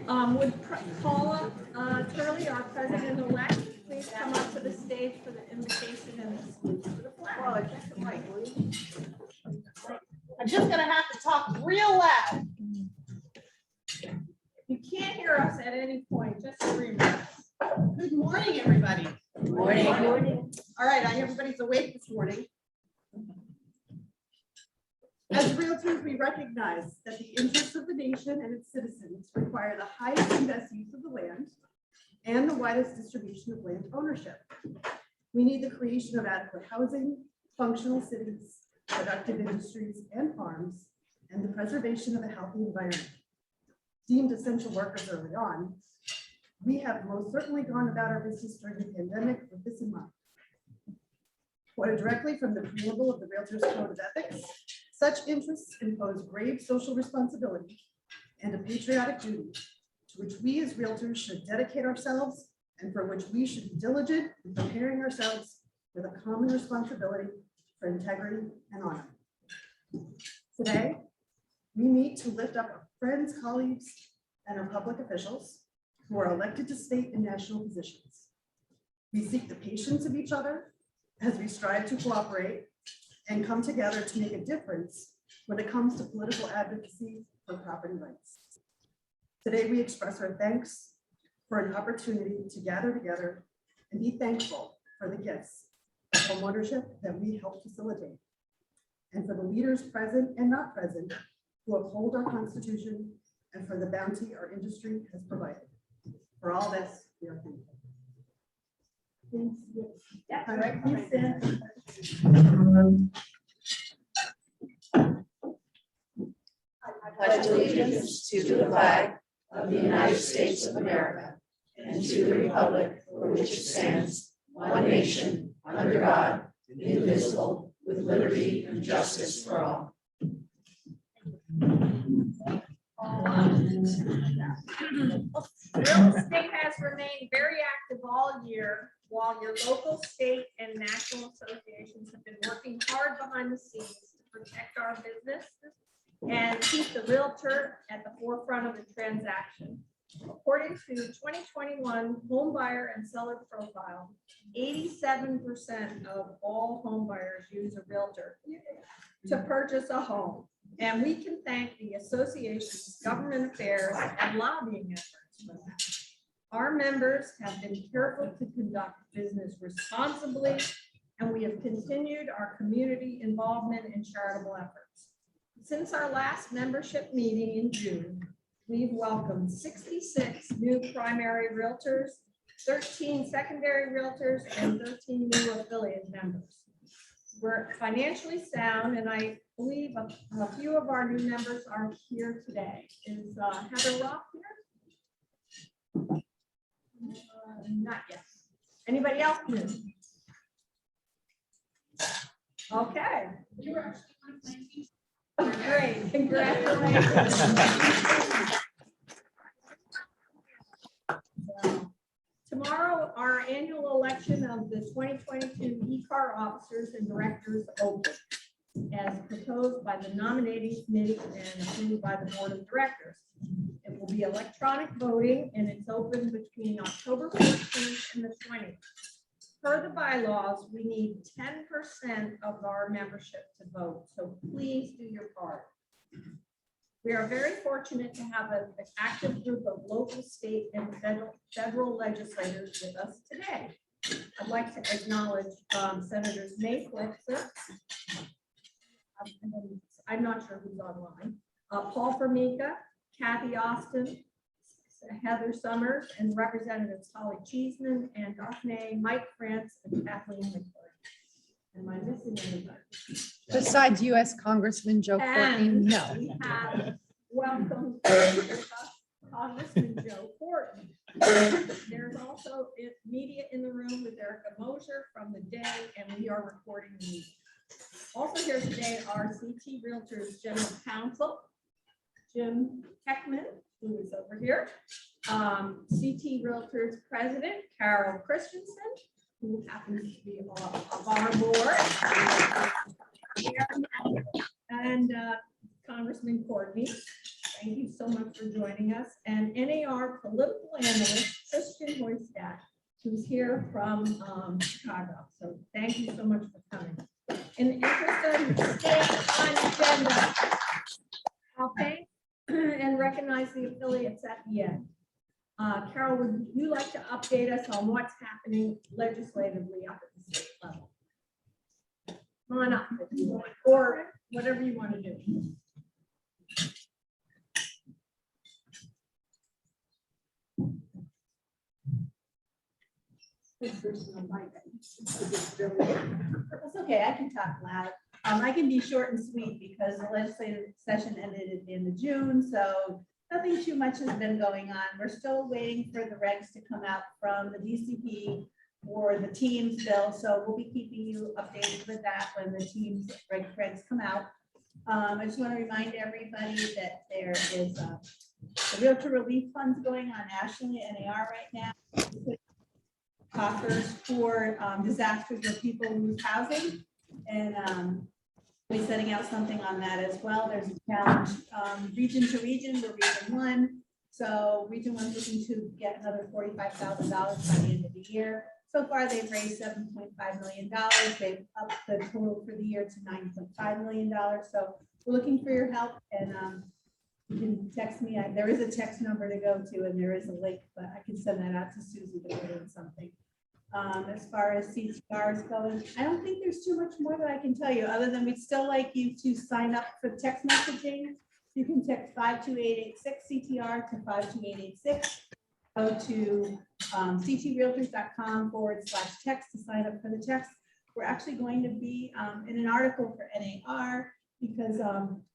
Would Paula Turley, our president-elect, please come up to the stage for the invocation and the salute to the flag? I'm just gonna have to talk real loud. If you can't hear us at any point, just scream at us. Good morning, everybody. Good morning. Good morning. All right, everybody's awake this morning. As realtors, we recognize that the interests of the nation and its citizens require the highest and best use of the land and the widest distribution of land ownership. We need the creation of adequate housing, functional cities, productive industries and farms, and the preservation of a healthy environment. Deemed essential workers early on, we have most certainly gone about our business during the pandemic with this in mind. Quoted directly from the preamble of the Realtors Code of Ethics, such interests impose grave social responsibility and a patriotic duty to which we as realtors should dedicate ourselves and for which we should be diligent in preparing ourselves with a common responsibility for integrity and honor. Today, we meet to lift up our friends, colleagues, and our public officials who are elected to state and national positions. We seek the patience of each other as we strive to cooperate and come together to make a difference when it comes to political advocacy for property rights. Today, we express our thanks for an opportunity to gather together and be thankful for the gifts of homeownership that we help facilitate, and for the leaders present and not present who uphold our Constitution, and for the bounty our industry has provided. For all this, we are thankful. That's right. You said. I pledge allegiance to the flag of the United States of America and to the republic for which it stands, one nation, under God, indivisible, with liberty and justice for all. Real estate has remained very active all year, while your local, state, and national associations have been working hard behind the scenes to protect our business and keep the realtor at the forefront of the transaction. According to 2021 home buyer and seller profile, 87% of all home buyers use a realtor to purchase a home. And we can thank the association's government affairs and lobbying efforts for that. Our members have been careful to conduct business responsibly, and we have continued our community involvement in charitable efforts. Since our last membership meeting in June, we've welcomed 66 new primary realtors, 13 secondary realtors, and 13 new affiliate members. We're financially sound, and I believe a few of our new members are here today. Is Heather Rock here? Not yet. Anybody else new? Okay. Great, congratulations. Tomorrow, our annual election of the 2022 E-Car officers and directors opens, as proposed by the nominating committee and approved by the board of directors. It will be electronic voting, and it's open between October 14th and the 20th. Per the bylaws, we need 10% of our membership to vote, so please do your part. We are very fortunate to have an active group of local, state, and federal legislators with us today. I'd like to acknowledge Senators May Flexer, I'm not sure who's online, Paul Formica, Kathy Austin, Heather Summers, and Representatives Holly Cheeseman and Daphne, Mike France, and Kathleen McCord. Am I missing anybody? Besides U.S. Congressman Joe Courtney, no. We have welcomed Congressman Joe Courtney. There's also media in the room with Erica Mosher from the day, and we are recording the meeting. Also here today are CT Realtors General Counsel, Jim Heckman, who is over here, CT Realtors President, Carol Christensen, who happens to be of our board, and Congressman Courtney, Thank you so much for joining us. And NAR political analyst, Christian Hoystat, who's here from Chicago. So thank you so much for coming. In the interest of staying on agenda, I'll thank and recognize the affiliates at the end. Carol, would you like to update us on what's happening legislatively up at the state level? Come on up if you want, or whatever you want to do. That's okay, I can talk loud. I can be short and sweet because the legislative session ended at the end of June, so nothing too much has been going on. We're still waiting for the regs to come out from the DCP or the Teams bill, so we'll be keeping you updated with that when the Teams regs come out. I just want to remind everybody that there is the realtor relief funds going on nationally at NAR right now. Offers for disasters where people lose housing, and we're setting out something on that as well. There's a challenge region to region. We're region 1, so region 1 is looking to get another $45,000 by the end of the year. So far, they've raised $7.5 million. They've upped the total for the year to $9.5 million. So we're looking for your help, and you can text me. There is a text number to go to, and there is a link, but I can send that out to Susie to put in something. As far as CTR is going, I don't think there's too much more that I can tell you, other than we'd still like you to sign up for text messaging. You can text 52886 CTR to 52886. Go to ctrealtors.com/text to sign up for the text. We're actually going to be in an article for NAR because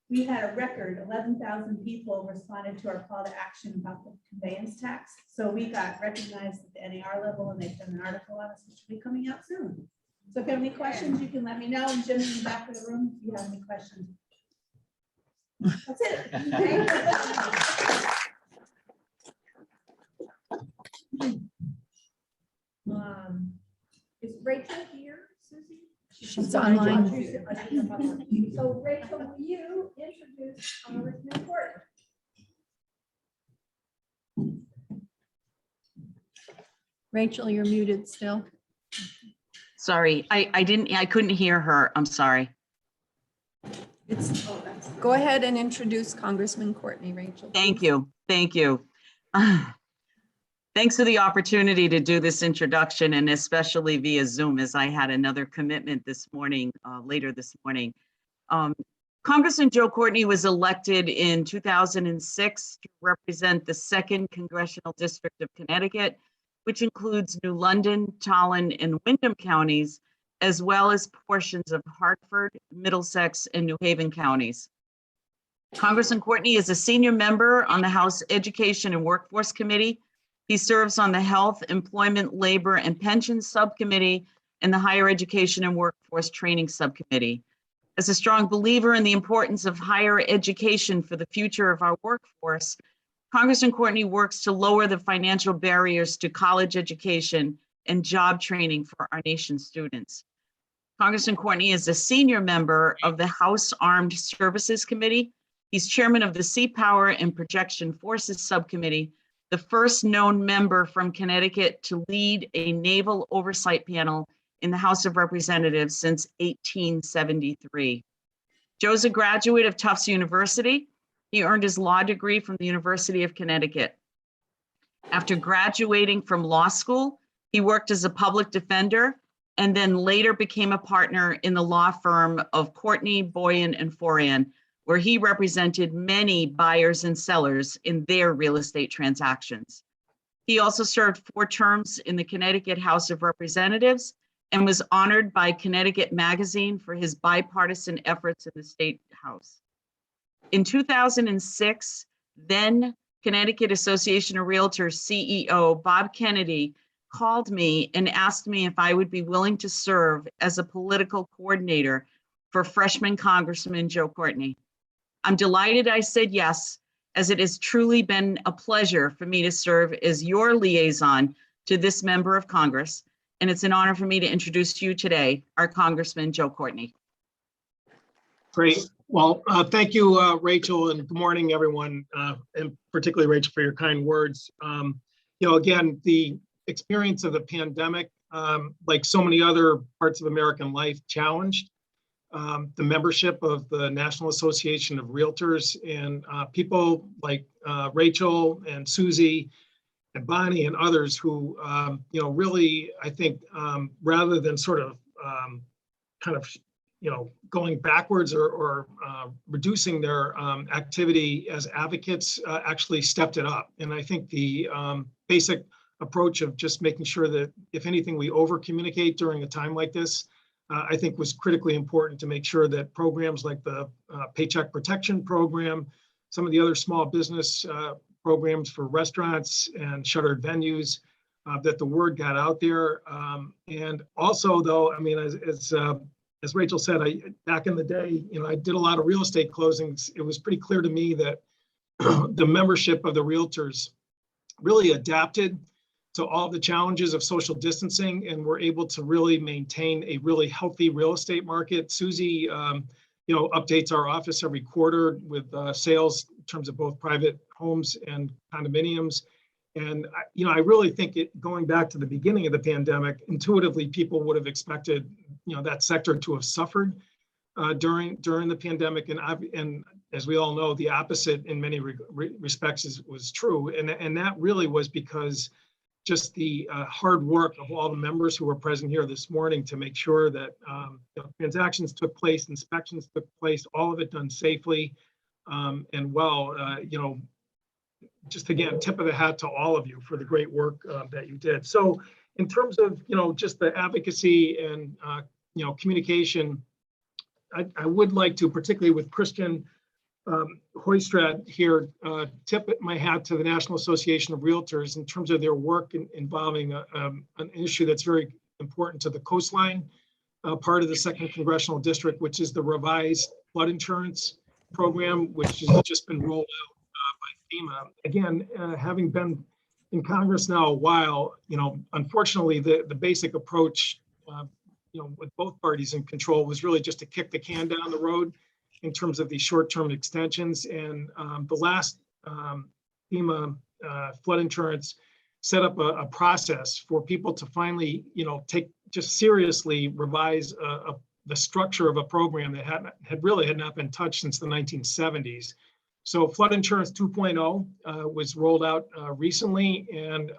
we had a record 11,000 people responded to our call to action about the conveyance tax. So we got recognized at the NAR level, and they've done an article on us, which will be coming out soon. So if you have any questions, you can let me know. And Jim in the back of the room, if you have any questions. That's it. Is Rachel here, Susie? She's online. So Rachel, will you introduce Congressman Courtney? Rachel, you're muted still. Sorry, I couldn't hear her. I'm sorry. Go ahead and introduce Congressman Courtney, Rachel. Thank you. Thank you. Thanks for the opportunity to do this introduction, and especially via Zoom, as I had another commitment this morning, later this morning. Congressman Joe Courtney was elected in 2006 to represent the 2nd Congressional District of Connecticut, which includes New London, Tallinn, and Windham counties, as well as portions of Hartford, Middlesex, and New Haven counties. Congressman Courtney is a senior member on the House Education and Workforce Committee. He serves on the Health, Employment, Labor, and Pensions Subcommittee and the Higher Education and Workforce Training Subcommittee. As a strong believer in the importance of higher education for the future of our workforce, Congressman Courtney works to lower the financial barriers to college education and job training for our nation's students. Congressman Courtney is a senior member of the House Armed Services Committee. He's chairman of the Sea Power and Projection Forces Subcommittee, the first known member from Connecticut to lead a naval oversight panel in the House of Representatives since 1873. Joe's a graduate of Tufts University. He earned his law degree from the University of Connecticut. After graduating from law school, he worked as a public defender and then later became a partner in the law firm of Courtney, Boyan, and Foran, where he represented many buyers and sellers in their real estate transactions. He also served 4 terms in the Connecticut House of Representatives and was honored by Connecticut Magazine for his bipartisan efforts in the state house. In 2006, then Connecticut Association of Realtors CEO Bob Kennedy called me and asked me if I would be willing to serve as a political coordinator for freshman Congressman Joe Courtney. I'm delighted I said yes, as it has truly been a pleasure for me to serve as your liaison to this member of Congress, and it's an honor for me to introduce to you today, our Congressman Joe Courtney. Great. Well, thank you, Rachel, and good morning, everyone, and particularly Rachel for your kind words. Again, the experience of the pandemic, like so many other parts of American life, challenged the membership of the National Association of Realtors, and people like Rachel and Susie and Bonnie and others who, really, I think, rather than sort of kind of going backwards or reducing their activity as advocates, actually stepped it up. And I think the basic approach of just making sure that if anything, we over communicate during a time like this, I think was critically important to make sure that programs like the Paycheck Protection Program, some of the other small business programs for restaurants and shuttered venues, that the word got out there. And also, though, I mean, as Rachel said, back in the day, I did a lot of real estate closings. It was pretty clear to me that the membership of the realtors really adapted to all the challenges of social distancing and were able to really maintain a really healthy real estate market. Susie, updates our office every quarter with sales in terms of both private homes and condominiums. And I really think going back to the beginning of the pandemic, intuitively people would have expected that sector to have suffered during the pandemic, and as we all know, the opposite in many respects was true, and that really was because just the hard work of all the members who were present here this morning to make sure that transactions took place, inspections took place, all of it done safely and well. Just again, tip of the hat to all of you for the great work that you did. So in terms of, just the advocacy and, communication, I would like to, particularly with Christian Hoystrad here, tip my hat to the National Association of Realtors in terms of their work involving an issue that's very important to the coastline part of the 2nd Congressional District, which is the revised flood insurance program, which has just been rolled out by FEMA. Again, having been in Congress now a while, unfortunately, the basic approach, with both parties in control was really just to kick the can down the road in terms of these short-term extensions. And the last FEMA flood insurance set up a process for people to finally, just seriously revise the structure of a program that had not been touched since the 1970s. So Flood Insurance 2.0 was rolled out recently. And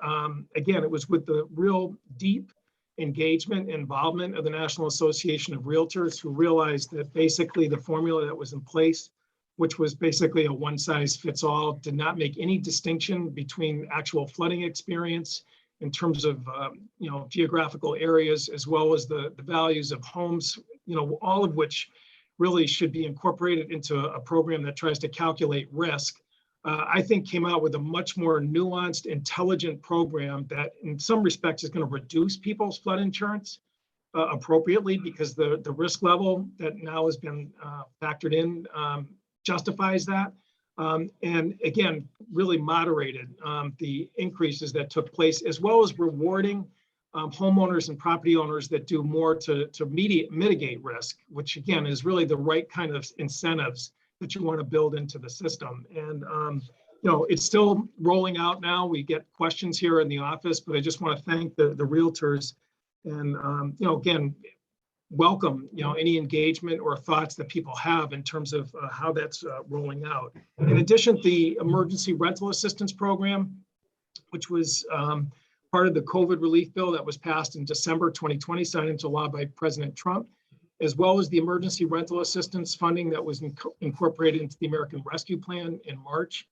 again, it was with the real deep engagement, involvement of the National Association of Realtors, who realized that basically the formula that was in place, which was basically a one-size-fits-all, did not make any distinction between actual flooding experience in terms of geographical areas, as well as the values of homes, all of which really should be incorporated into a program that tries to calculate risk. I think came out with a much more nuanced, intelligent program that in some respects is going to reduce people's flood insurance appropriately, because the risk level that now has been factored in justifies that. And again, really moderated the increases that took place, as well as rewarding homeowners and property owners that do more to mitigate risk, which again is really the right kind of incentives that you want to build into the system. And it's still rolling out now. We get questions here in the office, but I just want to thank the realtors and again, welcome any engagement or thoughts that people have in terms of how that's rolling out. In addition, the Emergency Rental Assistance Program, which was part of the COVID relief bill that was passed in December 2020, signed into law by President Trump, as well as the emergency rental assistance funding that was incorporated into the American Rescue Plan in March.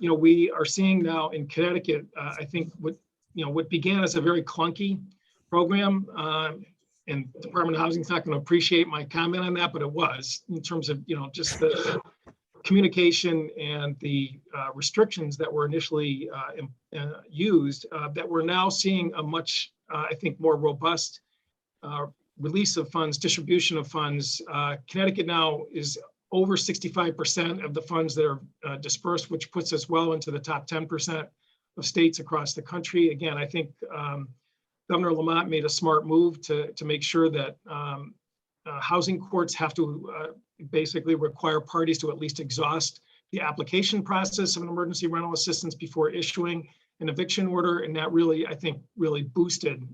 We are seeing now in Connecticut, I think what began as a very clunky program, and the Department of Housing is not going to appreciate my comment on that, but it was in terms of just the communication and the restrictions that were initially used, that we're now seeing a much, I think, more robust release of funds, distribution of funds. Connecticut now is over 65% of the funds that are dispersed, which puts us well into the top 10% of states across the country. Again, I think Governor Lamont made a smart move to make sure that housing courts have to basically require parties to at least exhaust the application process of an emergency rental assistance before issuing an eviction order. And that really, I think, really boosted,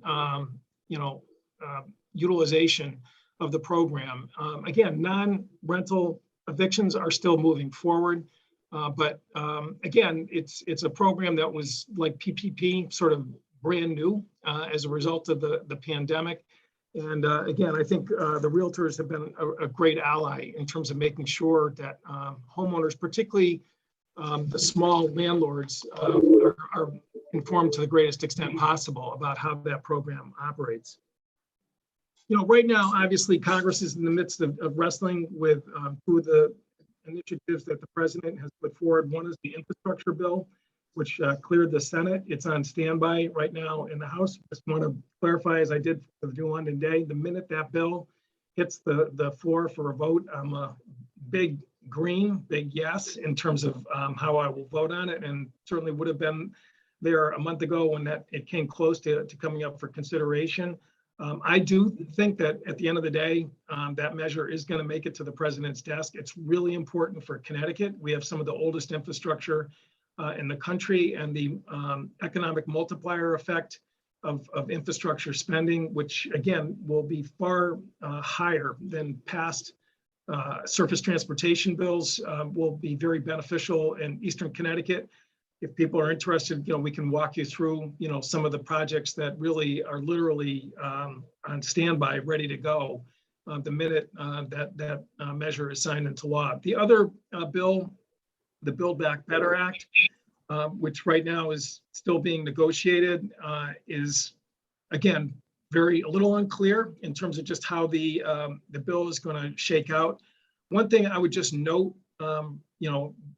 utilization of the program. Again, non-rental evictions are still moving forward. But again, it's a program that was like PPP, sort of brand new as a result of the pandemic. And again, I think the realtors have been a great ally in terms of making sure that homeowners, particularly the small landlords, are informed to the greatest extent possible about how that program operates. Right now, obviously, Congress is in the midst of wrestling with two of the initiatives that the president has put forward. One is the infrastructure bill, which cleared the Senate. It's on standby right now in the House. Just want to clarify, as I did for the New London Day, the minute that bill hits the floor for a vote, I'm a big yes in terms of how I will vote on it, and certainly would have been there a month ago when it came close to coming up for consideration. I do think that at the end of the day, that measure is going to make it to the president's desk. It's really important for Connecticut. We have some of the oldest infrastructure in the country, and the economic multiplier effect of infrastructure spending, which again will be far higher than past surface transportation bills, will be very beneficial in Eastern Connecticut. If people are interested, we can walk you through, some of the projects that really are literally on standby, ready to go the minute that measure is signed into law. The other bill, the Build Back Better Act, which right now is still being negotiated, is again a little unclear in terms of just how the bill is going to shake out. One thing I would just note,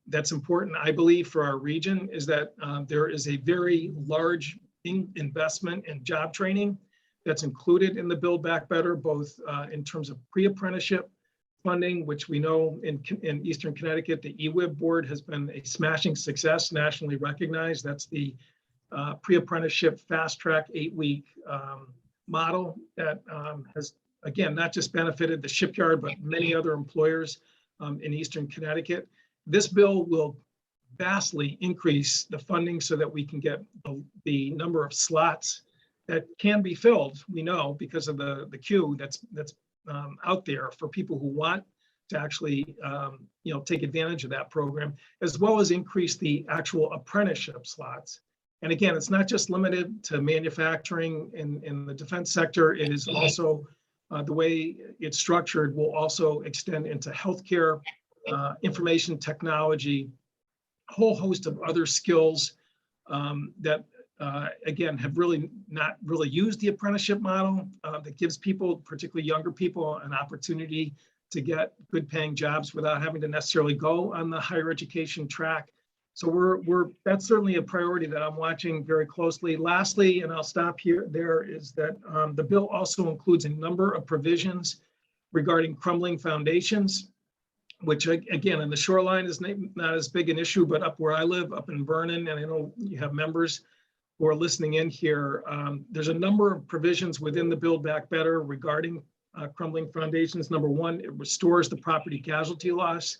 that's important, I believe, for our region is that there is a very large investment in job training that's included in the Build Back Better, both in terms of pre-apprenticeship funding, which we know in Eastern Connecticut, the EWIB board has been a smashing success, nationally recognized. That's the pre-apprenticeship fast track 8-week model that has, again, not just benefited the shipyard, but many other employers in Eastern Connecticut. This bill will vastly increase the funding so that we can get the number of slots that can be filled, we know, because of the queue that's out there for people who want to actually take advantage of that program, as well as increase the actual apprenticeship slots. And again, it's not just limited to manufacturing in the defense sector. It is also the way it's structured will also extend into healthcare, information technology, a whole host of other skills that again have really not really used the apprenticeship model that gives people, particularly younger people, an opportunity to get good paying jobs without having to necessarily go on the higher education track. So that's certainly a priority that I'm watching very closely. Lastly, and I'll stop there, is that the bill also includes a number of provisions regarding crumbling foundations, which again, in the shoreline is not as big an issue, but up where I live, up in Vernon, and I know you have members who are listening in here, there's a number of provisions within the Build Back Better regarding crumbling foundations. Number one, it restores the property casualty loss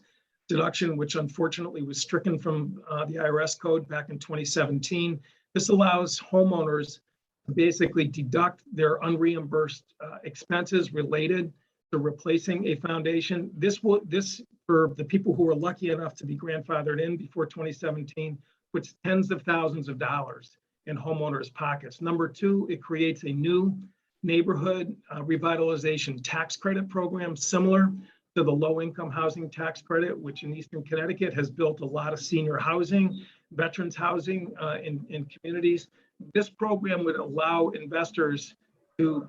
deduction, which unfortunately was stricken from the IRS code back in 2017. This allows homeowners to basically deduct their unreimbursed expenses related to replacing a foundation. This for the people who are lucky enough to be grandfathered in before 2017, puts tens of thousands of dollars in homeowners' pockets. Number two, it creates a new neighborhood revitalization tax credit program similar to the low-income housing tax credit, which in Eastern Connecticut has built a lot of senior housing, veterans housing in communities. This program would allow investors to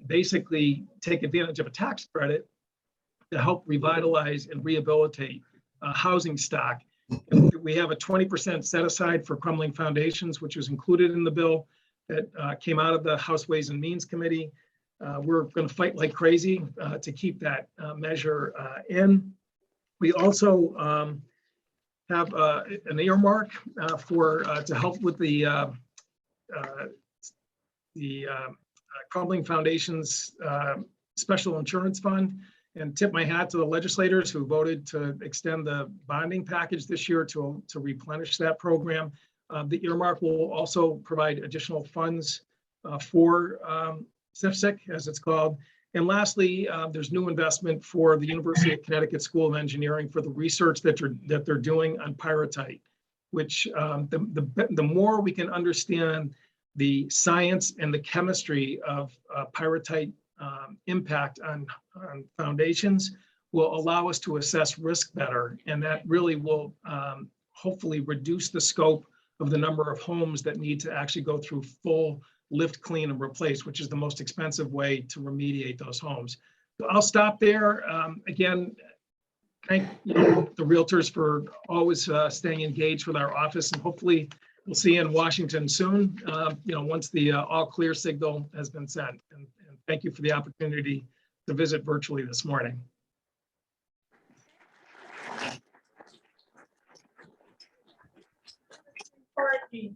basically take advantage of a tax credit to help revitalize and rehabilitate housing stock. And we have a 20% set aside for crumbling foundations, which was included in the bill that came out of the House Ways and Means Committee. We're going to fight like crazy to keep that measure in. We also have an earmark to help with the crumbling foundations special insurance fund, and tip my hat to the legislators who voted to extend the bonding package this year to replenish that program. The earmark will also provide additional funds for CIFSIC, as it's called. And lastly, there's new investment for the University of Connecticut School of Engineering for the research that they're doing on pyrrhotite, which the more we can understand the science and the chemistry of pyrrhotite impact on foundations will allow us to assess risk better. And that really will hopefully reduce the scope of the number of homes that need to actually go through full lift, clean, and replace, which is the most expensive way to remediate those homes. So I'll stop there. Again, thank the realtors for always staying engaged with our office, and hopefully we'll see you in Washington soon, once the all clear signal has been sent. And thank you for the opportunity to visit virtually this morning. Courtney.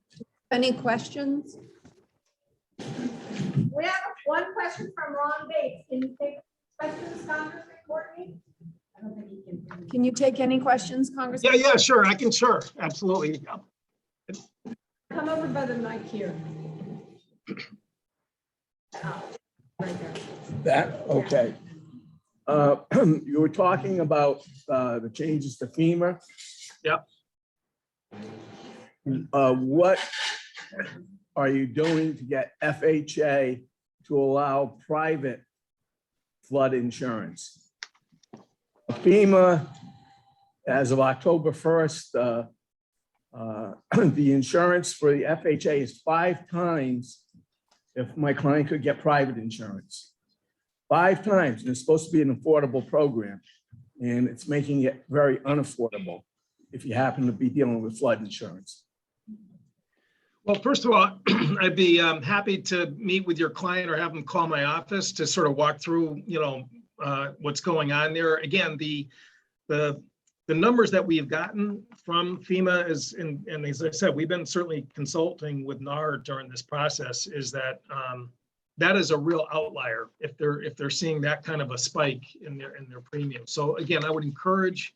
Any questions? We have one question from Ron Bates. Can you take questions, Congressman Courtney? I don't think he can. Can you take any questions, Congressman? Yeah, sure. I can, sure. Absolutely. Come over by the mic here. Oh, right there. That, okay. You were talking about the changes to FEMA. Yep. What are you doing to get FHA to allow private flood insurance? FEMA, as of October 1st, the insurance for the FHA is 5 times if my client could get private insurance. 5 times, and it's supposed to be an affordable program, and it's making it very unaffordable if you happen to be dealing with flood insurance. Well, first of all, I'd be happy to meet with your client or have them call my office to sort of walk through, what's going on there. Again, the numbers that we've gotten from FEMA is, and as I said, we've been certainly consulting with NAR during this process, is that that is a real outlier if they're seeing that kind of a spike in their premium. So again, I would encourage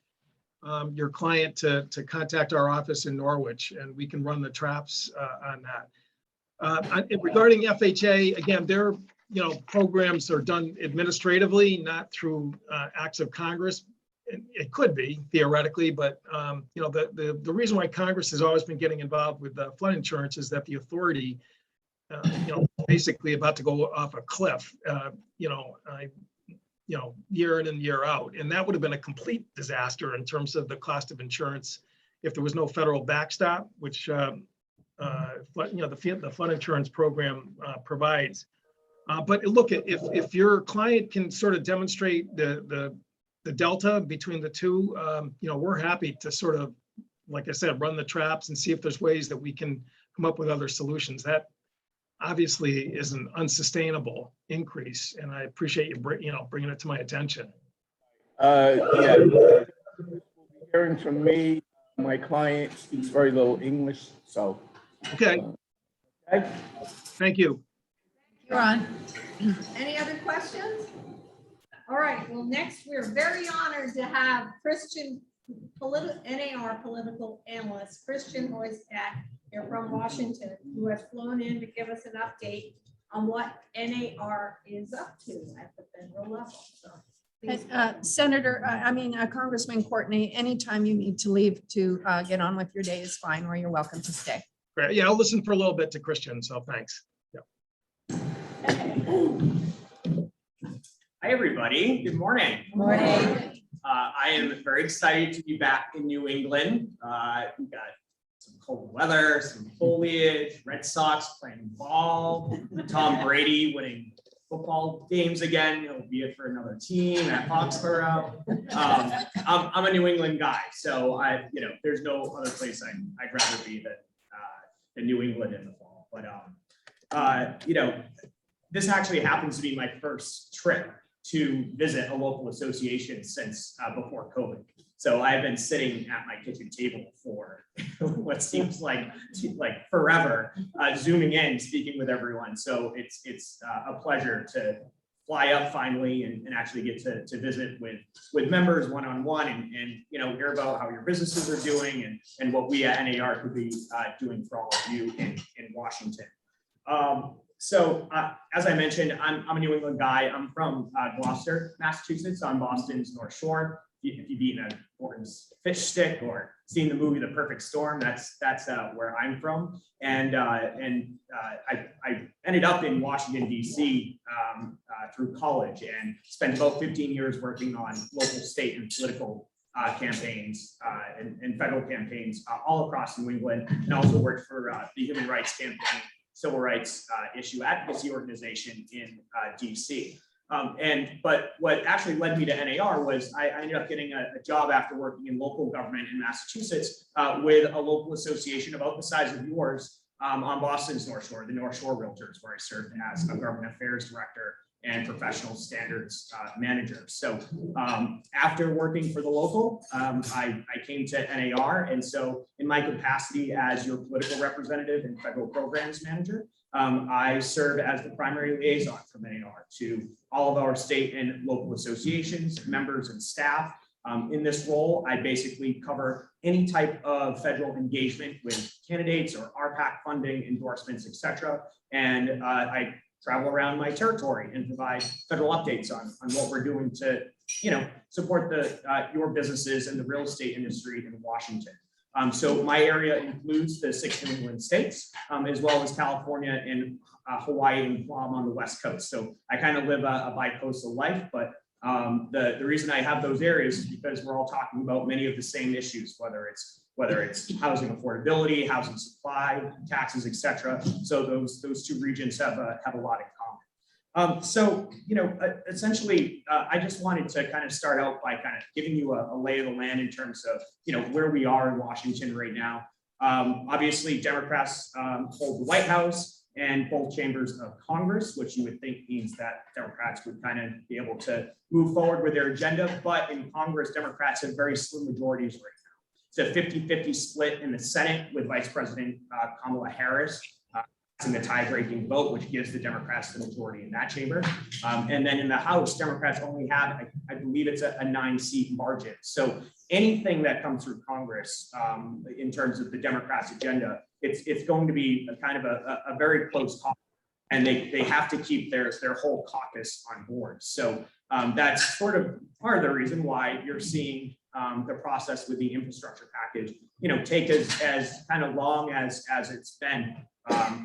your client to contact our office in Norwich, and we can run the traps on that. Regarding FHA, again, their programs are done administratively, not through acts of Congress. It could be theoretically, but the reason why Congress has always been getting involved with flood insurance is that the authority, basically about to go off a cliff, year in and year out. And that would have been a complete disaster in terms of the cost of insurance if there was no federal backstop, which the flood insurance program provides. But look, if your client can sort of demonstrate the delta between the two, we're happy to sort of, like I said, run the traps and see if there's ways that we can come up with other solutions. That obviously is an unsustainable increase, and I appreciate you bringing it to my attention. Yeah, hearing from me, my client speaks very little English, so. Okay. Okay. Thank you. You're on. Any other questions? All right, well, next, we're very honored to have NAR political analyst, Christian Hoistat, here from Washington, who has flown in to give us an update on what NAR is up to at the federal level. So, Congressman Courtney, anytime you need to leave to get on with your day is fine, or you're welcome to stay. Great. Yeah, I'll listen for a little bit to Christian, so thanks. Yeah. Hi, everybody. Good morning. Morning. I am very excited to be back in New England. We got some cold weather, some foliage, Red Sox playing ball, Tom Brady winning football games again, albeit for another team at Foxborough. I'm a New England guy, so there's no other place I'd rather be than New England in the fall. But this actually happens to be my first trip to visit a local association since before COVID. So I've been sitting at my kitchen table for what seems like forever, zooming in, speaking with everyone. So it's a pleasure to fly up finally and actually get to visit with members one-on-one and hear about how your businesses are doing and what we at NAR could be doing for all of you in Washington. So as I mentioned, I'm a New England guy. I'm from Gloucester, Massachusetts, on Boston's North Shore. If you've eaten a Gordon's fish stick or seen the movie The Perfect Storm, that's where I'm from. And I ended up in Washington, D.C. Through college and spent about 15 years working on local, state, and political campaigns and federal campaigns all across New England, and also worked for the Human Rights Campaign, Civil Rights Issue Advocacy Organization in DC. But what actually led me to NAR was I ended up getting a job after working in local government in Massachusetts with a local association about the size of yours on Boston's North Shore, the North Shore Realtors, where I served as a government affairs director and professional standards manager. So after working for the local, I came to NAR. And so in my capacity as your political representative and federal programs manager, I serve as the primary liaison from NAR to all of our state and local associations, members and staff. In this role, I basically cover any type of federal engagement with candidates or RPAC funding, endorsements, et cetera. And I travel around my territory and provide federal updates on what we're doing to, support your businesses and the real estate industry in Washington. So my area includes the 6 New England states, as well as California and Hawaii and Guam on the West Coast. So I kind of live a bi-coastal life, but the reason I have those areas is because we're all talking about many of the same issues, whether it's housing affordability, housing supply, taxes, et cetera. So those two regions have a lot in common. So, essentially, I just wanted to kind of start out by kind of giving you a lay of the land in terms of, where we are in Washington right now. Obviously, Democrats hold the White House and both chambers of Congress, which you would think means that Democrats would kind of be able to move forward with their agenda. But in Congress, Democrats have very slim majorities right now. It's a 50-50 split in the Senate with Vice President Kamala Harris in the tie-breaking vote, which gives the Democrats the majority in that chamber. And then in the House, Democrats only have, I believe it's a 9-seat margin. So anything that comes through Congress in terms of the Democrats' agenda, it's going to be a kind of a very close call. And they have to keep their whole caucus on board. So that's sort of part of the reason why you're seeing the process with the infrastructure package, take as kind of long as it's been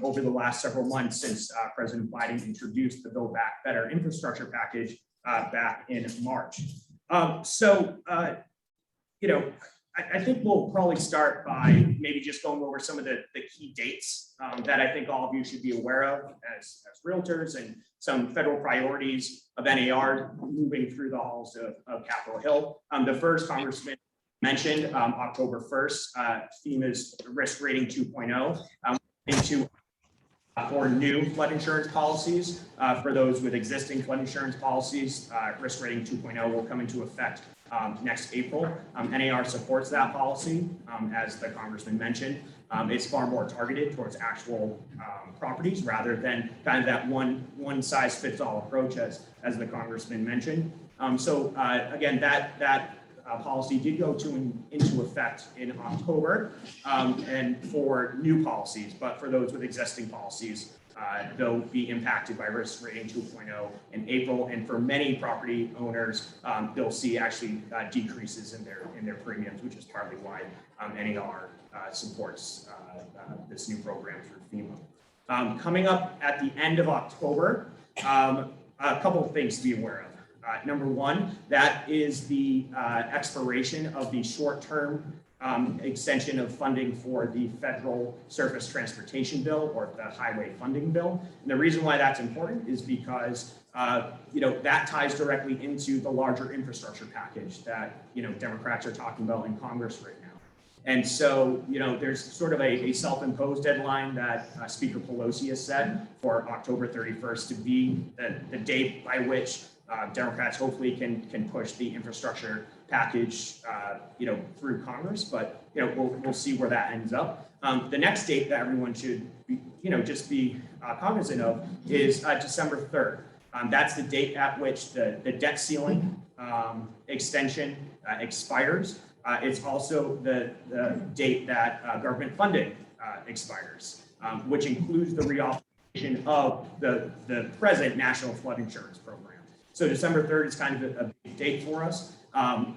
over the last several months since President Biden introduced the Build Back Better infrastructure package back in March. I think we'll probably start by maybe just going over some of the key dates that I think all of you should be aware of as realtors and some federal priorities of NAR moving through the halls of Capitol Hill. The first, Congressman mentioned, October 1st, FEMA's risk rating 2.0 into for new flood insurance policies. For those with existing flood insurance policies, risk rating 2.0 will come into effect next April. NAR supports that policy, as the Congressman mentioned. It's far more targeted towards actual properties rather than kind of that one size fits all approach as the Congressman mentioned. Again, that policy did go into effect in October, and for new policies, but for those with existing policies, they'll be impacted by risk rating 2.0 in April. And for many property owners, they'll see actually decreases in their premiums, which is partly why NAR supports this new program through FEMA. Coming up at the end of October, a couple of things to be aware of. Number one, that is the expiration of the short-term extension of funding for the federal surface transportation bill, or the highway funding bill. And the reason why that's important is because that ties directly into the larger infrastructure package that Democrats are talking about in Congress right now. And so there's sort of a self-imposed deadline that Speaker Pelosi has set for October 31st to be the date by which Democrats hopefully can push the infrastructure package, through Congress, but we'll see where that ends up. The next date that everyone should be, just be cognizant of is December 3rd. That's the date at which the debt ceiling extension expires. It's also the date that government funding expires, which includes the reauthorization of the present National Flood Insurance Program. So December 3rd is kind of a big date for us.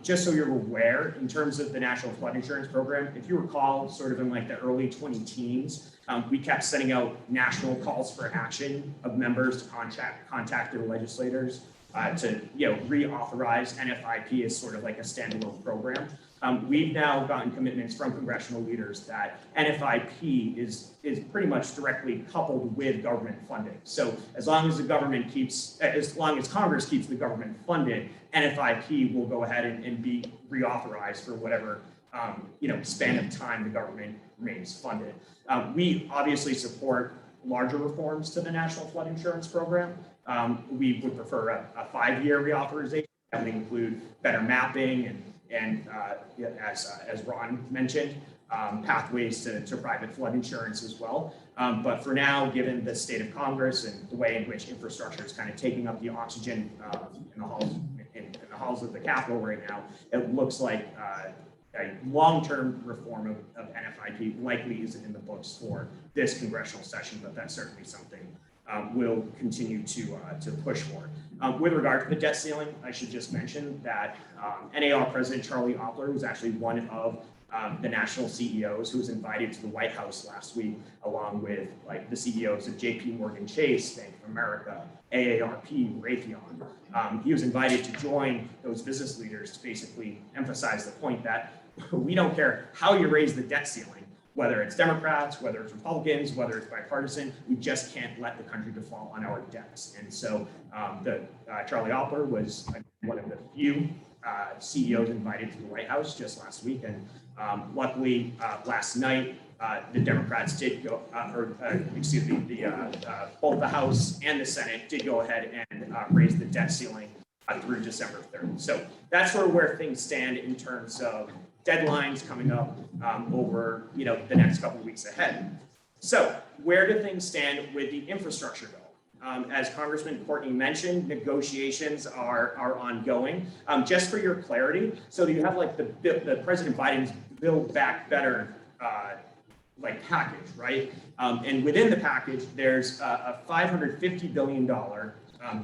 Just so you're aware, in terms of the National Flood Insurance Program, if you recall, sort of in like the early 2010s, we kept sending out national calls for action of members to contact their legislators to reauthorize NFIP as sort of like a standalone program. We've now gotten commitments from congressional leaders that NFIP is pretty much directly coupled with government funding. So as long as Congress keeps the government funded, NFIP will go ahead and be reauthorized for whatever span of time the government remains funded. We obviously support larger reforms to the National Flood Insurance Program. We would prefer a 5-year reauthorization that would include better mapping and as Ron mentioned, pathways to private flood insurance as well. But for now, given the state of Congress and the way in which infrastructure is kind of taking up the oxygen in the halls of the Capitol right now, it looks like a long-term reform of NFIP likely isn't in the books for this congressional session, but that's certainly something we'll continue to push for. With regard to the debt ceiling, I should just mention that NAR President Charlie Oppler was actually one of the national CEOs who was invited to the White House last week, along with like the CEOs of JP Morgan Chase, Bank of America, AARP, Raytheon. He was invited to join those business leaders to basically emphasize the point that we don't care how you raise the debt ceiling, whether it's Democrats, whether it's Republicans, whether it's bipartisan, we just can't let the country default on our debts. And so Charlie Oppler was one of the few CEOs invited to the White House just last week. And luckily, last night, the Democrats did go, both the House and the Senate did go ahead and raise the debt ceiling through December 3rd. So that's sort of where things stand in terms of deadlines coming up over the next couple of weeks ahead. So where do things stand with the infrastructure bill? As Congressman Courtney mentioned, negotiations are ongoing. Just for your clarity, so you have like the President Biden's Build Back Better package, right? And within the package, there's a $550 billion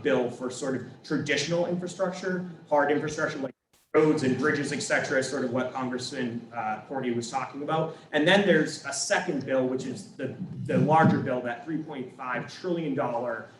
bill for sort of traditional infrastructure, hard infrastructure like roads and bridges, et cetera, sort of what Congressman Courtney was talking about. And then there's a second bill, which is the larger bill, that $3.5 trillion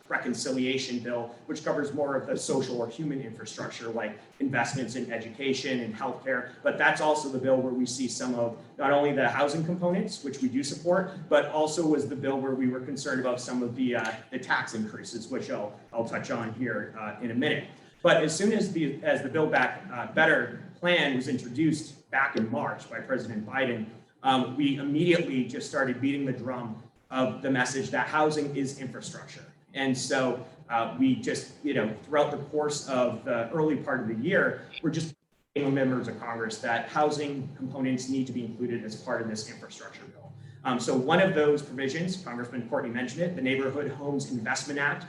reconciliation bill, which covers more of the social or human infrastructure, like investments in education and healthcare. But that's also the bill where we see some of not only the housing components, which we do support, but also was the bill where we were concerned about some of the tax increases, which I'll touch on here in a minute. But as soon as the Build Back Better plan was introduced back in March by President Biden, we immediately just started beating the drum of the message that housing is infrastructure. And so we just, throughout the course of the early part of the year, we're just members of Congress that housing components need to be included as part of this infrastructure bill. So one of those provisions, Congressman Courtney mentioned it, the Neighborhood Homes Investment Act,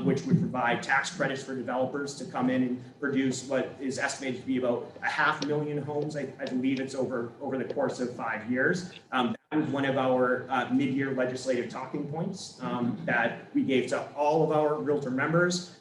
which would provide tax credits for developers to come in and produce what is estimated to be about 500,000 homes. I believe it's over the course of 5 years. That was one of our mid-year legislative talking points that we gave to all of our Realtor members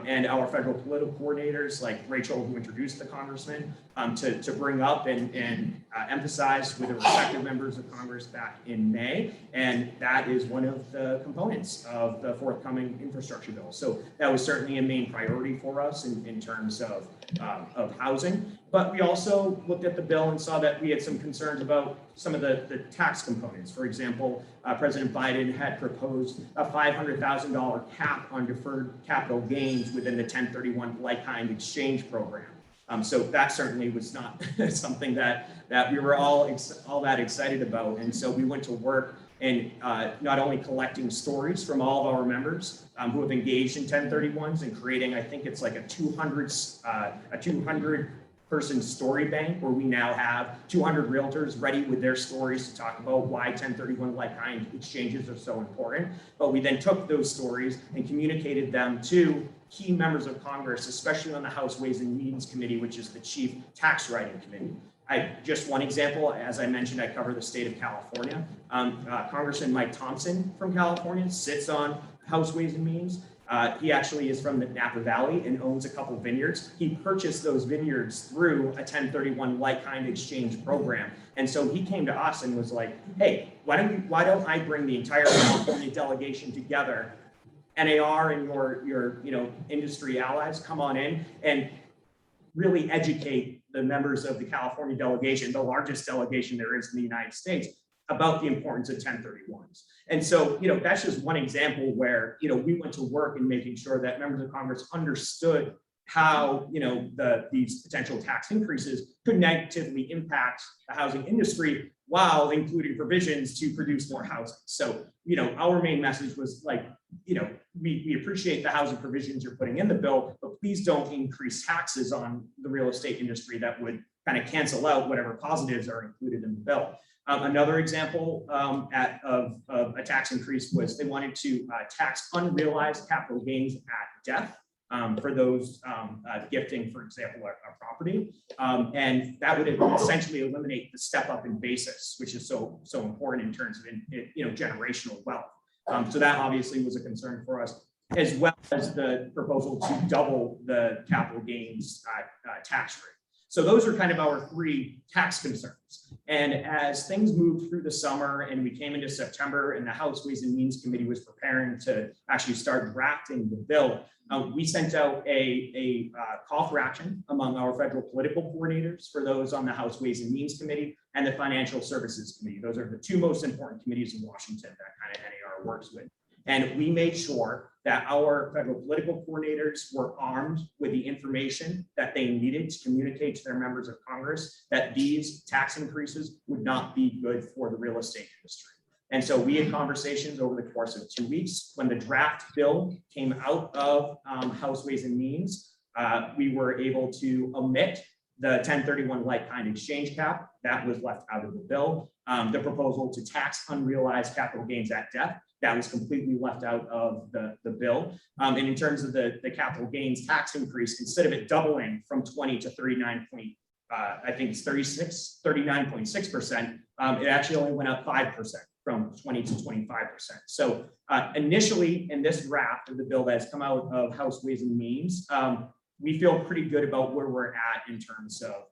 and our federal political coordinators, like Rachel, who introduced the congressman, to bring up and emphasize with the respective members of Congress back in May. And that is one of the components of the forthcoming infrastructure bill. So that was certainly a main priority for us in terms of housing. But we also looked at the bill and saw that we had some concerns about some of the tax components. For example, President Biden had proposed a $500,000 cap on deferred capital gains within the 1031 like-kind exchange program. So that certainly was not something that we were all that excited about. And so we went to work and not only collecting stories from all of our members who have engaged in 1031s and creating, I think it's like a 200 person story bank where we now have 200 realtors ready with their stories to talk about why 1031 like-kind exchanges are so important. But we then took those stories and communicated them to key members of Congress, especially on the House Ways and Means Committee, which is the chief tax writing committee. Just one example, as I mentioned, I cover the state of California. Congressman Mike Thompson from California sits on House Ways and Means. He actually is from the Napa Valley and owns a couple vineyards. He purchased those vineyards through a 1031 like-kind exchange program. And so he came to us and was like, hey, why don't I bring the entire California delegation together? NAR and your industry allies come on in and really educate the members of the California delegation, the largest delegation there is in the United States, about the importance of 1031s. And so, that's just one example where, we went to work in making sure that members of Congress understood how, these potential tax increases could negatively impact the housing industry while including provisions to produce more housing. So, our main message was like, we appreciate the housing provisions you're putting in the bill, but please don't increase taxes on the real estate industry that would kind of cancel out whatever positives are included in the bill. Another example of a tax increase was they wanted to tax unrealized capital gains at death for those gifting, for example, a property. And that would essentially eliminate the step up in basis, which is so important in terms of generational wealth. So that obviously was a concern for us, as well as the proposal to double the capital gains tax rate. So those are kind of our three tax concerns. And as things moved through the summer and we came into September and the House Ways and Means Committee was preparing to actually start drafting the bill, we sent out a call for action among our federal political coordinators for those on the House Ways and Means Committee and the Financial Services Committee. Those are the two most important committees in Washington that kind of NAR works with. And we made sure that our federal political coordinators were armed with the information that they needed to communicate to their members of Congress that these tax increases would not be good for the real estate industry. And so we had conversations over the course of 2 weeks. When the draft bill came out of House Ways and Means, we were able to omit the 1031 like-kind exchange cap that was left out of the bill. The proposal to tax unrealized capital gains at death, that was completely left out of the bill. And in terms of the capital gains tax increase, instead of it doubling from 20 to 39 point, I think it's 39.6%, it actually only went up 5% from 20 to 25%. So initially in this draft of the bill that has come out of House Ways and Means, we feel pretty good about where we're at in terms of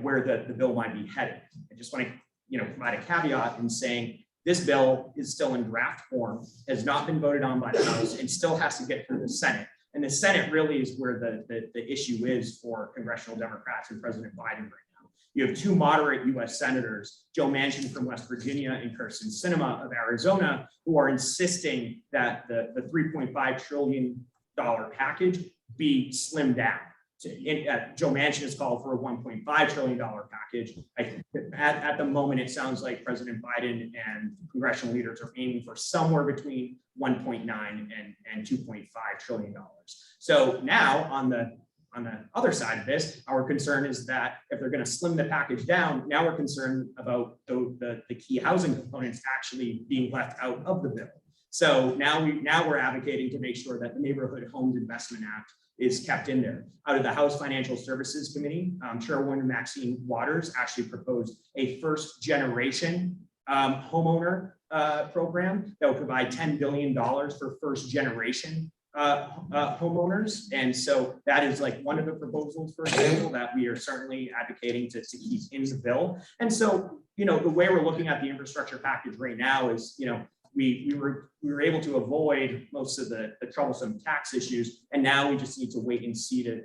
where the bill might be headed. I just want to provide a caveat in saying this bill is still in draft form, has not been voted on by the House, and still has to get through the Senate. And the Senate really is where the issue is for congressional Democrats and President Biden right now. You have two moderate US senators, Joe Manchin from West Virginia and Kirsten Sinema of Arizona, who are insisting that the $3.5 trillion package be slimmed down. Joe Manchin has called for a $1.5 trillion package. At the moment, it sounds like President Biden and congressional leaders are aiming for somewhere between 1.9 and $2.5 trillion. So now on the other side of this, our concern is that if they're going to slim the package down, now we're concerned about the key housing components actually being left out of the bill. So now we're advocating to make sure that the Neighborhood Homes Investment Act is kept in there. Out of the House Financial Services Committee, Chairwoman Maxine Waters actually proposed a first generation homeowner program that will provide $10 billion for first generation homeowners. And so that is like one of the proposals, for example, that we are certainly advocating to keep in the bill. And so, the way we're looking at the infrastructure package right now is, we were able to avoid most of the troublesome tax issues, and now we just need to wait and see to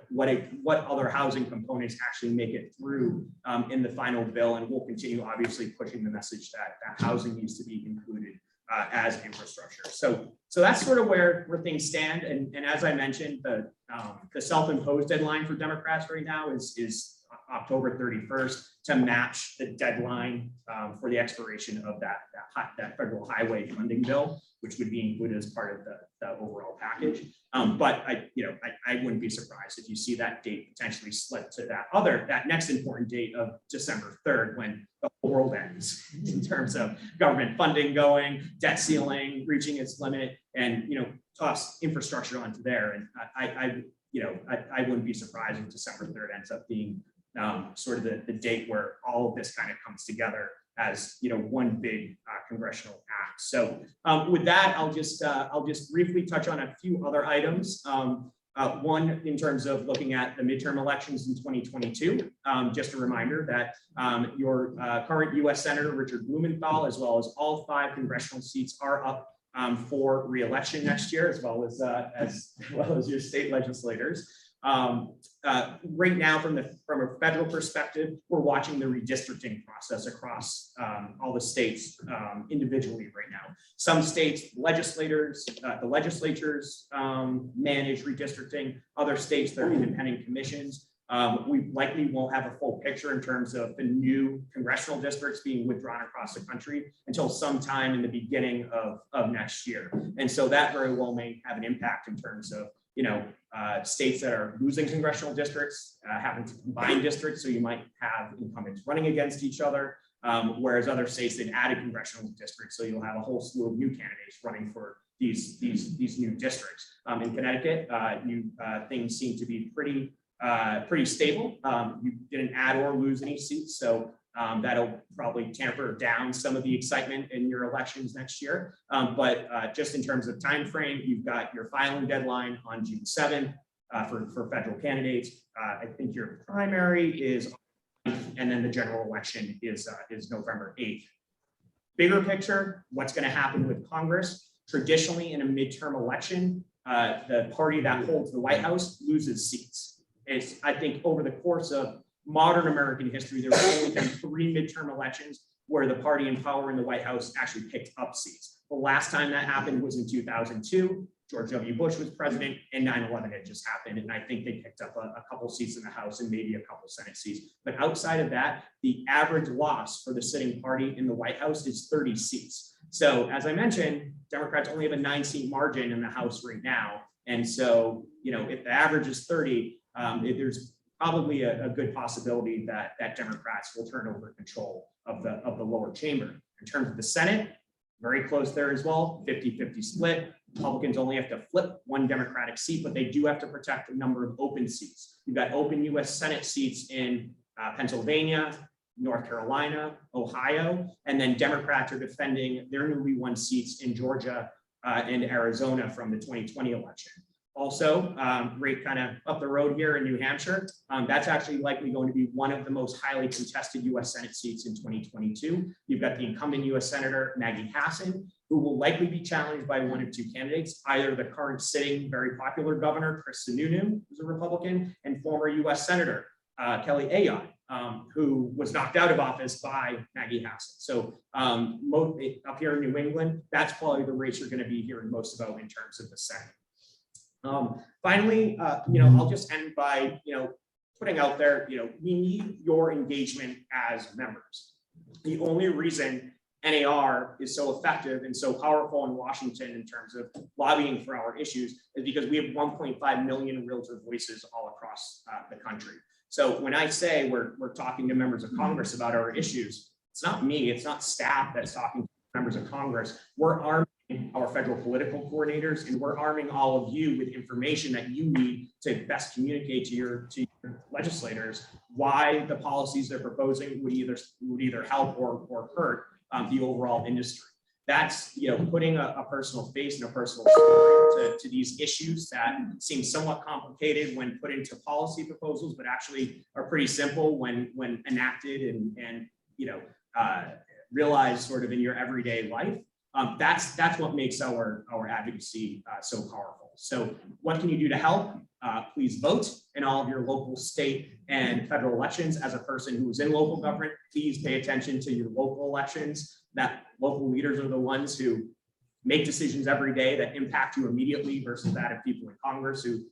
what other housing components actually make it through in the final bill, and we'll continue obviously pushing the message that housing needs to be included as infrastructure. So that's sort of where things stand, and as I mentioned, the self-imposed deadline for Democrats right now is October 31st to match the deadline for the expiration of that federal highway funding bill, which would be included as part of the overall package. But I wouldn't be surprised if you see that date potentially slip to that next important date of December 3rd, when the whole world ends in terms of government funding going, debt ceiling reaching its limit, and toss infrastructure onto there. And I wouldn't be surprised if December 3rd ends up being sort of the date where all of this kind of comes together as one big congressional act. So with that, I'll just briefly touch on a few other items. One, in terms of looking at the midterm elections in 2022, just a reminder that your current U.S. Senator Richard Blumenthal, as well as all 5 congressional seats, are up for re-election next year, as well as your state legislators. Right now, from a federal perspective, we're watching the redistricting process across all the states individually right now. Some states, the legislatures manage redistricting. Other states, they're independent commissions. We likely won't have a full picture in terms of the new congressional districts being withdrawn across the country until sometime in the beginning of next year. And so that very well may have an impact in terms of states that are losing congressional districts, having to combine districts, so you might have incumbents running against each other, whereas other states, they've added congressional districts, so you'll have a whole slew of new candidates running for these new districts. In Connecticut, things seem to be pretty stable. You didn't add or lose any seats, so that'll probably tamper down some of the excitement in your elections next year. But just in terms of time frame, you've got your filing deadline on June 7th for federal candidates. I think your primary is, and then the general election is November 8th. Bigger picture, what's going to happen with Congress? Traditionally, in a midterm election, the party that holds the White House loses seats. I think over the course of modern American history, there have only been 3 midterm elections where the party in power in the White House actually picked up seats. The last time that happened was in 2002. George W. Bush was president, and 9/11 had just happened. And I think they picked up a couple seats in the House and maybe a couple Senate seats. But outside of that, the average loss for the sitting party in the White House is 30 seats. So as I mentioned, Democrats only have a 9-seat margin in the House right now. And so, if the average is 30, there's probably a good possibility that Democrats will turn over control of the lower chamber. In terms of the Senate, very close there as well, 50-50 split. Republicans only have to flip 1 Democratic seat, but they do have to protect a number of open seats. You've got open U.S. Senate seats in Pennsylvania, North Carolina, Ohio, and then Democrats are defending their newly won seats in Georgia and Arizona from the 2020 election. Also, right kind of up the road here in New Hampshire, that's actually likely going to be one of the most highly contested U.S. Senate seats in 2022. You've got the incumbent U.S. Senator Maggie Hassan, who will likely be challenged by 1 of 2 candidates, either the current sitting very popular governor, Chris Sununu, who's a Republican, and former U.S. Senator Kelly Ayotte, who was knocked out of office by Maggie Hassan. So up here in New England, that's probably the race you're going to be hearing most about in terms of the Senate. Finally, I'll just end by, putting out there, we need your engagement as members. The only reason NAR is so effective and so powerful in Washington in terms of lobbying for our issues is because we have 1.5 million realtor voices all across the country. So when I say we're talking to members of Congress about our issues, it's not me, it's not staff that's talking to members of Congress. We're arming our federal political coordinators, and we're arming all of you with information that you need to best communicate to your legislators why the policies they're proposing would either help or hurt the overall industry. That's putting a personal face and a personal story to these issues that seem somewhat complicated when put into policy proposals, but actually are pretty simple when enacted and realized sort of in your everyday life. That's what makes our advocacy so powerful. So what can you do to help? Please vote in all of your local, state, and federal elections. As a person who is in local government, please pay attention to your local elections. That local leaders are the ones who make decisions every day that impact you immediately versus that of people in Congress who,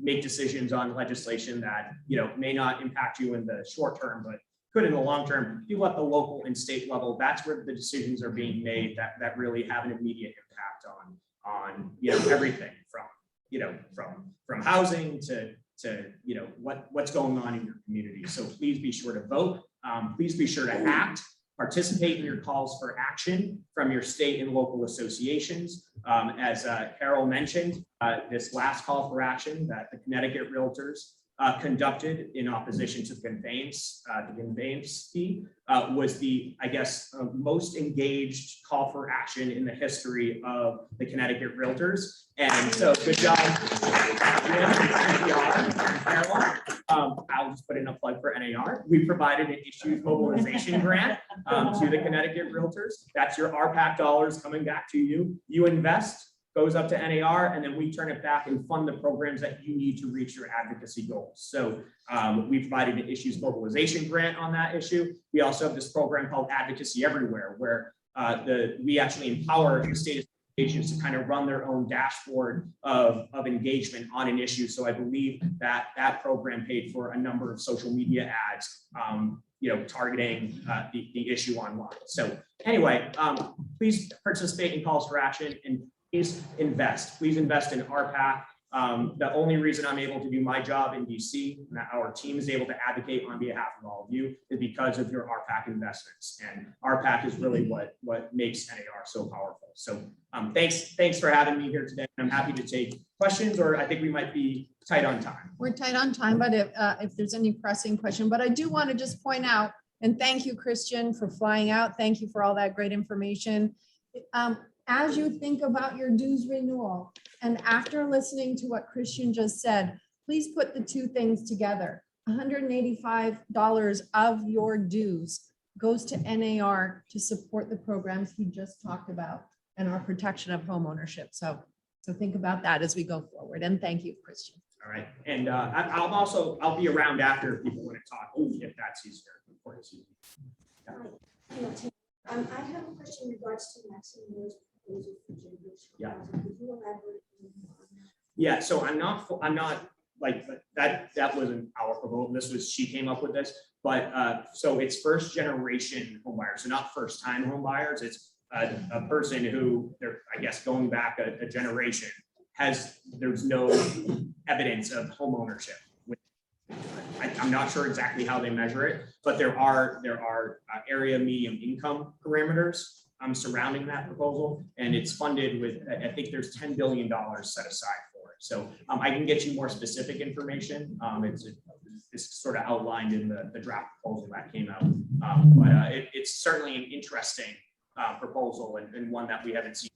make decisions on legislation that, may not impact you in the short term, but could in the long term. People at the local and state level, that's where the decisions are being made that really have an immediate impact on everything from housing to what's going on in your community. So please be sure to vote. Please be sure to act. Participate in your calls for action from your state and local associations. As Carol mentioned, this last call for action that the Connecticut Realtors conducted in opposition to the conveyance fee was the, I guess, most engaged call for action in the history of the Connecticut Realtors. And so good job. Carol. I'll just put in a plug for NAR. We provided an issues mobilization grant to the Connecticut Realtors. That's your RPAC dollars coming back to you. You invest, goes up to NAR, and then we turn it back and fund the programs that you need to reach your advocacy goals. So we provided an issues mobilization grant on that issue. We also have this program called Advocacy Everywhere, where we actually empower the state associations to kind of run their own dashboard of engagement on an issue. So I believe that program paid for a number of social media ads, targeting the issue online. So anyway, please participate in calls for action and please invest. Please invest in RPAC. The only reason I'm able to do my job in DC and that our team is able to advocate on behalf of all of you is because of your RPAC investments. And RPAC is really what makes NAR so powerful. So thanks for having me here today. I'm happy to take questions, or I think we might be tight on time. We're tight on time, but if there's any pressing question, but I do want to just point out, and thank you, Christian, for flying out. Thank you for all that great information. As you think about your dues renewal, and after listening to what Christian just said, please put the two things together. $185 of your dues goes to NAR to support the programs he just talked about and our protection of homeownership. So think about that as we go forward. And thank you, Christian. All right. And I'll be around after if people want to talk, if that's easier. I have a question in regards to maximum use proposal for generational Yeah. housing. Could you elaborate on that? Yeah, so I'm not like that wasn't our proposal. She came up with this, but so it's first generation home buyers, so not first time home buyers. It's a person who they're, I guess, going back a generation there's no evidence of home ownership. I'm not sure exactly how they measure it, but there are area medium income parameters surrounding that proposal, and it's funded with, I think there's $10 billion set aside for it. So I can get you more specific information. It's sort of outlined in the draft proposal that came out, but it's certainly an interesting proposal and one that we haven't seen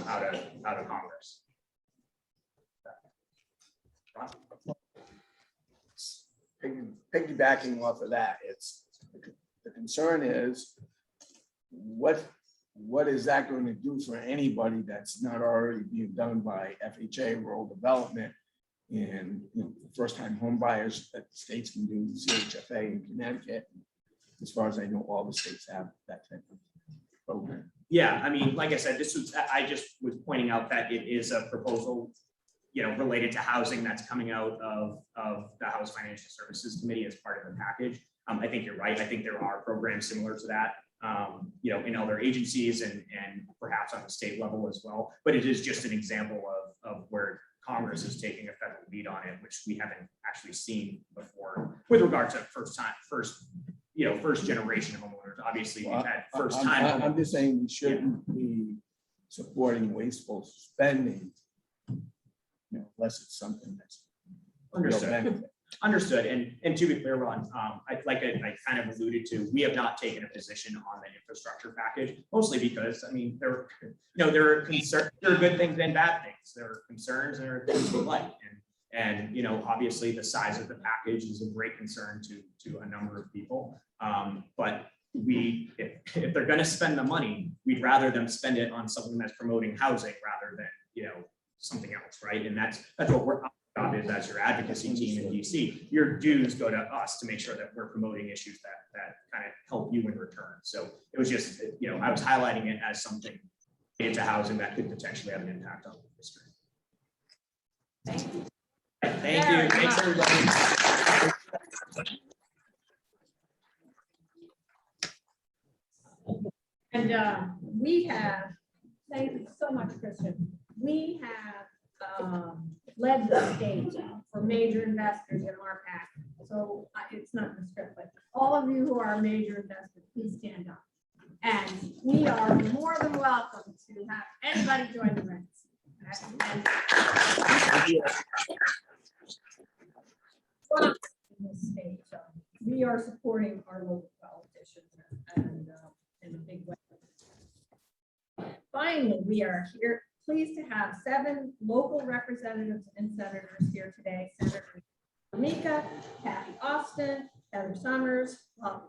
out of Congress. Piggybacking off of that, the concern is what is that going to do for anybody that's not already being done by FHA, rural development, and first-time home buyers that the states can do, CHFA in Connecticut. As far as I know, all the states have that type of program. Yeah, I mean, like I said, I just was pointing out that it is a proposal, related to housing that's coming out of the House Financial Services Committee as part of the package. I think you're right. I think there are programs similar to that, in other agencies and perhaps on the state level as well. But it is just an example of where Congress is taking a federal lead on it, which we haven't actually seen before with regard to first generation homeowners. Obviously, we've had first time. I'm just saying we shouldn't be supporting wasteful spending, unless it's something that's Understood. And to be clear, Ron, I kind of alluded to, we have not taken a position on the infrastructure package, mostly because, I mean, there are concerns, there are good things and bad things. There are concerns and there are things we like. And obviously the size of the package is a great concern to a number of people. But if they're going to spend the money, we'd rather them spend it on something that's promoting housing rather than, something else, right? And that's what our job is as your advocacy team in DC. Your dues go to us to make sure that we're promoting issues that kind of help you in return. So it was just, I was highlighting it as something into housing that could potentially have an impact on the district. Thank you. Thanks, everybody. And we have, thank you so much, Christian. We have led the state for major investors in our pack. So it's not the script, but all of you who are major investors, please stand up. And we are more than welcome to have anybody join the ranks. And in this state, so we are supporting our local politicians and in a big way. Finally, we are here pleased to have 7 local representatives and senators here today. Senator Mika, Kathy Austin, Heather Summers,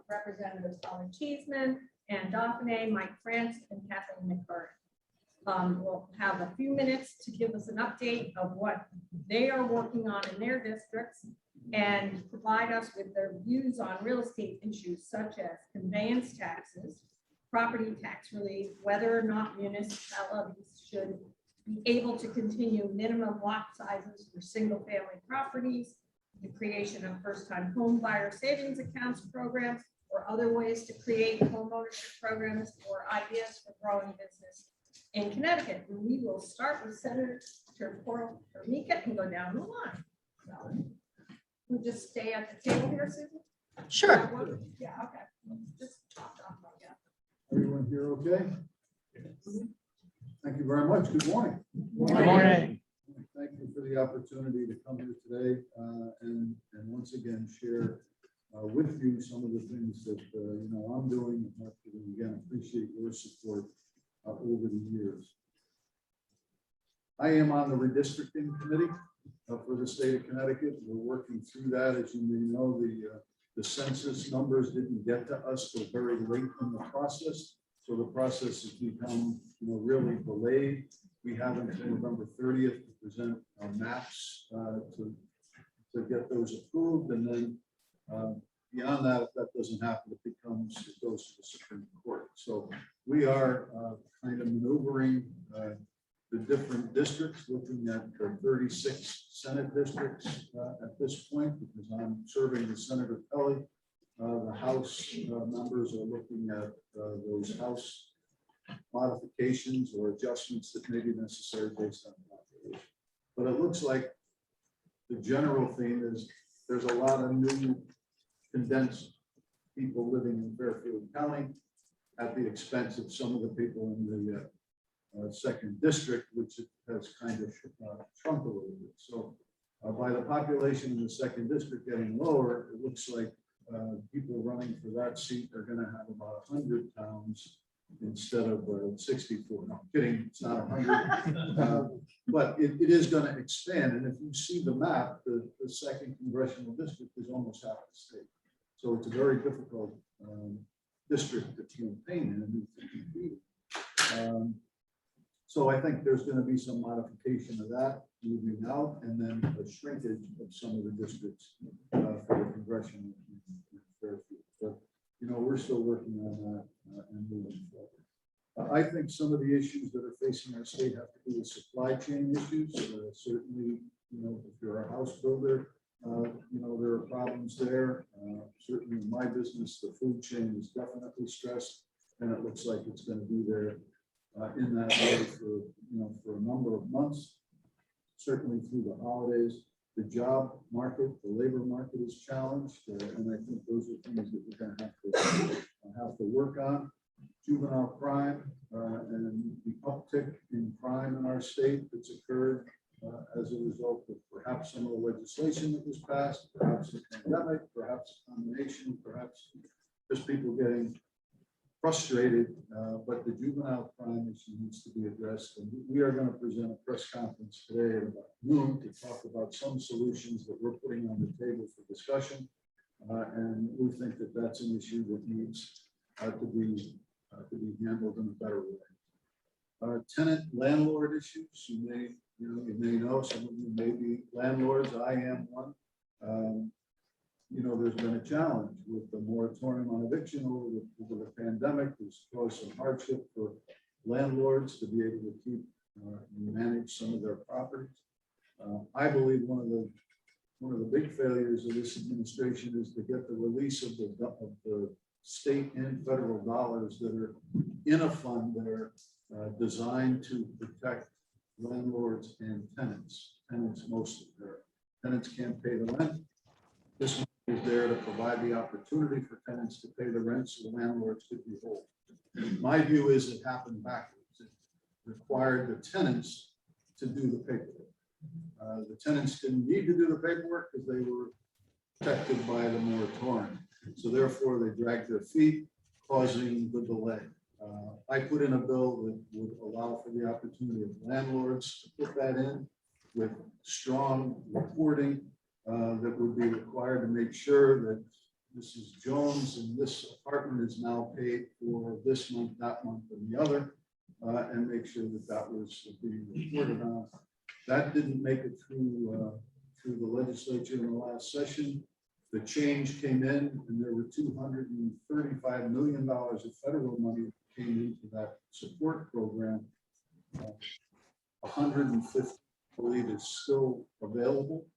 Representatives Colin Cheeseman, Ann Dauphiné, Mike France, and Kathleen McCarty. We'll have a few minutes to give us an update of what they are working on in their districts and provide us with their views on real estate issues such as conveyance taxes, property tax relief, whether or not municipalities should be able to continue minimum lot sizes for single-family properties, the creation of first-time home buyer savings accounts programs, or other ways to create homeownership programs, or ideas for growing business in Connecticut. And we will start with Senator Mika and go down the line. So we just stay at the table here, Susan? Sure. Yeah, okay. Just talk about that. Everyone here okay? Thank you very much. Good morning. Good morning. Thank you for the opportunity to come here today and once again share with you some of the things that I'm doing. And again, appreciate your support over the years. I am on the Redistricting Committee for the state of Connecticut. We're working through that. As you may know, the census numbers didn't get to us till very late in the process. So the process has become, really delayed. We have until November 30th to present our maps to get those approved. And then beyond that, if that doesn't happen, it goes to the Supreme Court. So we are kind of maneuvering the different districts, looking at the 36 Senate districts at this point, because I'm serving with Senator Pelley. The House members are looking at those House modifications or adjustments that may be necessary based on the population. But it looks like the general theme is there's a lot of new condensed people living in Fairfield County at the expense of some of the people in the second district, which has kind of shrunk a little bit. So by the population in the second district getting lower, it looks like people running for that seat are going to have about 100 towns instead of 64. No, I'm kidding, it's not 100. But it is going to expand. And if you see the map, the second congressional district is almost half the state. So it's a very difficult district to campaign in and to compete. So I think there's going to be some modification of that moving out, and then a shrinkage of some of the districts for the congressional Fairfield. But we're still working on that and moving forward. I think some of the issues that are facing our state have to do with supply chain issues. Certainly, if you're a house builder, there are problems there. Certainly in my business, the food chain is definitely stressed, and it looks like it's going to be there in that way for a number of months. Certainly through the holidays, the job market, the labor market is challenged, and I think those are things that we're going to have to work on. Juvenile crime and the uptick in crime in our state that's occurred as a result of perhaps some of the legislation that was passed, perhaps the pandemic, perhaps a combination, perhaps just people getting frustrated, but the juvenile crime issue needs to be addressed. And we are going to present a press conference today at about noon to talk about some solutions that we're putting on the table for discussion. And we think that that's an issue that needs to be handled in a better way. Tenant landlord issues, you may know, some of you may be landlords. I am one. There's been a challenge with the moratorium on eviction over the pandemic. There's caused some hardship for landlords to be able to keep and manage some of their properties. I believe one of the one of the big failures of this administration is to get the release of the state and federal dollars that are in a fund that are designed to protect landlords and tenants. Tenants mostly. Their tenants can't pay the rent. This money is there to provide the opportunity for tenants to pay the rent so the landlords could be whole. My view is it happened backwards. It required the tenants to do the paperwork. The tenants didn't need to do the paperwork because they were protected by the moratorium. So therefore, they dragged their feet, causing the delay. I put in a bill that would allow for the opportunity of landlords to put that in with strong reporting that would be required to make sure that Mrs. Jones and this apartment is now paid for this month, that month, and the other, and make sure that that was being reported on. That didn't make it through the legislature in the last session. The change came in, and there were $235 million of federal money that came into that support program. 150, I believe, is still available,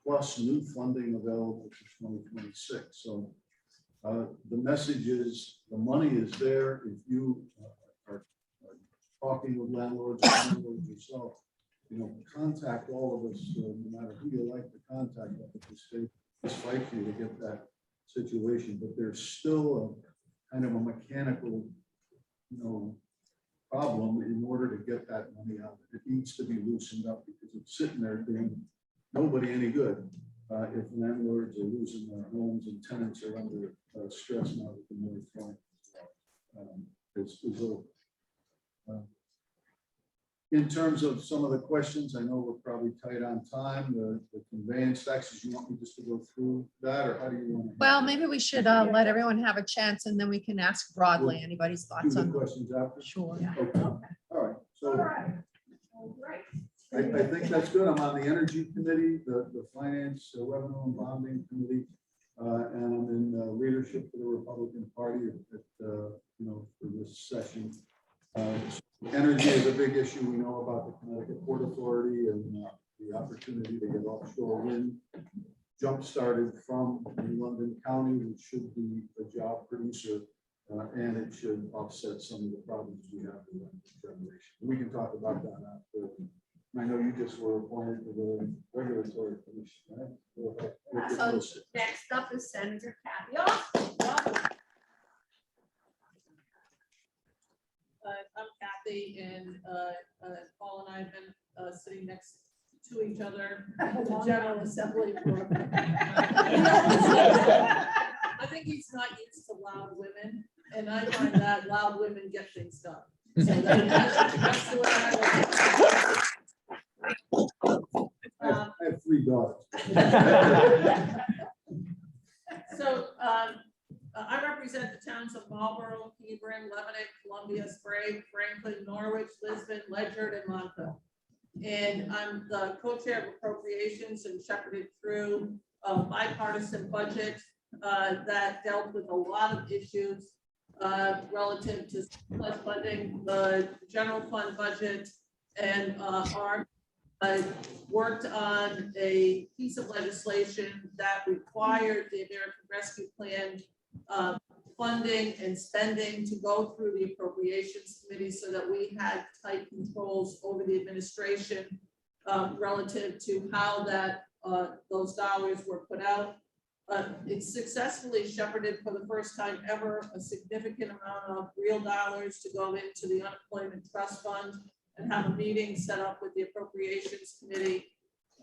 plus new funding available for 2026. So the message is the money is there. If you are talking with landlords or landlords yourself, contact all of us, no matter who you like to contact up at the state. Let's fight for you to get that situation. But there's still a kind of a mechanical, problem in order to get that money out. It needs to be loosened up because it's sitting there doing nobody any good if landlords are losing their homes and tenants are under stress now with the moratorium is over. In terms of some of the questions, I know we're probably tight on time. The conveyance taxes, you want me just to go through that, or how do you want to? Well, maybe we should let everyone have a chance and then we can ask broadly anybody's Do thoughts the on. questions after? Sure. Okay. All right. So All right. All right. I think that's good. I'm on the Energy Committee, the Finance, Revenue and Bonding Committee, and I'm in leadership for the Republican Party for this session. Energy is a big issue. We know about the Connecticut Port Authority and the opportunity to get offshore wind jump-started from London County, which should be a job producer, and it should offset some of the problems we have with generation. We can talk about that after. I know you just were appointed to the Regulatory Commission, right? So next up is Senator Kathy Austin. Welcome. I'm Kathy, and Paul and I have been sitting next to each other at the General Assembly for. I think he's not used to loud women, and I find that loud women get things done. So that's the way I look. I have 3 daughters. So I represent the towns of Marlborough, Hebron, Lebanon, Columbia, Sprague, Franklin, Norwich, Lisbon, Ledyard, and Montville. And I'm the co-chair of appropriations and shepherded through a bipartisan budget that dealt with a lot of issues relative to surplus funding, the general fund budget, and I worked on a piece of legislation that required the American Rescue Plan funding and spending to go through the appropriations committee so that we had tight controls over the administration relative to how that those dollars were put out. It successfully shepherded for the first time ever a significant amount of real dollars to go into the unemployment trust fund, and have a meeting set up with the appropriations committee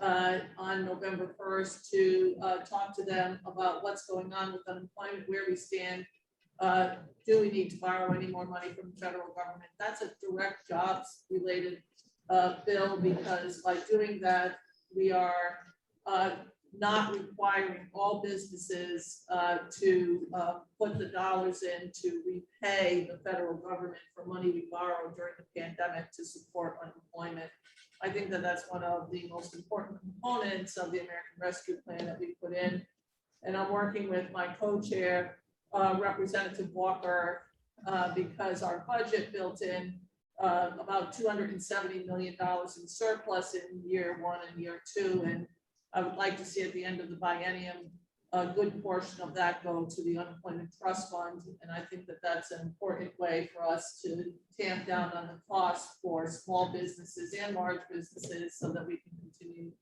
on November 1st to talk to them about what's going on with unemployment, where we stand. Do we need to borrow any more money from the federal government? That's a direct jobs related bill, because by doing that, we are not requiring all businesses to put the dollars in to repay the federal government for money we borrowed during the pandemic to support unemployment. I think that that's one of the most important components of the American Rescue Plan that we put in. And I'm working with my co-chair, Representative Walker, because our budget built in about $270 million in surplus in year 1 and year 2. And I would like to see at the end of the biennium, a good portion of that go to the unemployment trust fund. And I think that that's an important way for us to tamp down on the cost for small businesses and large businesses so that we can continue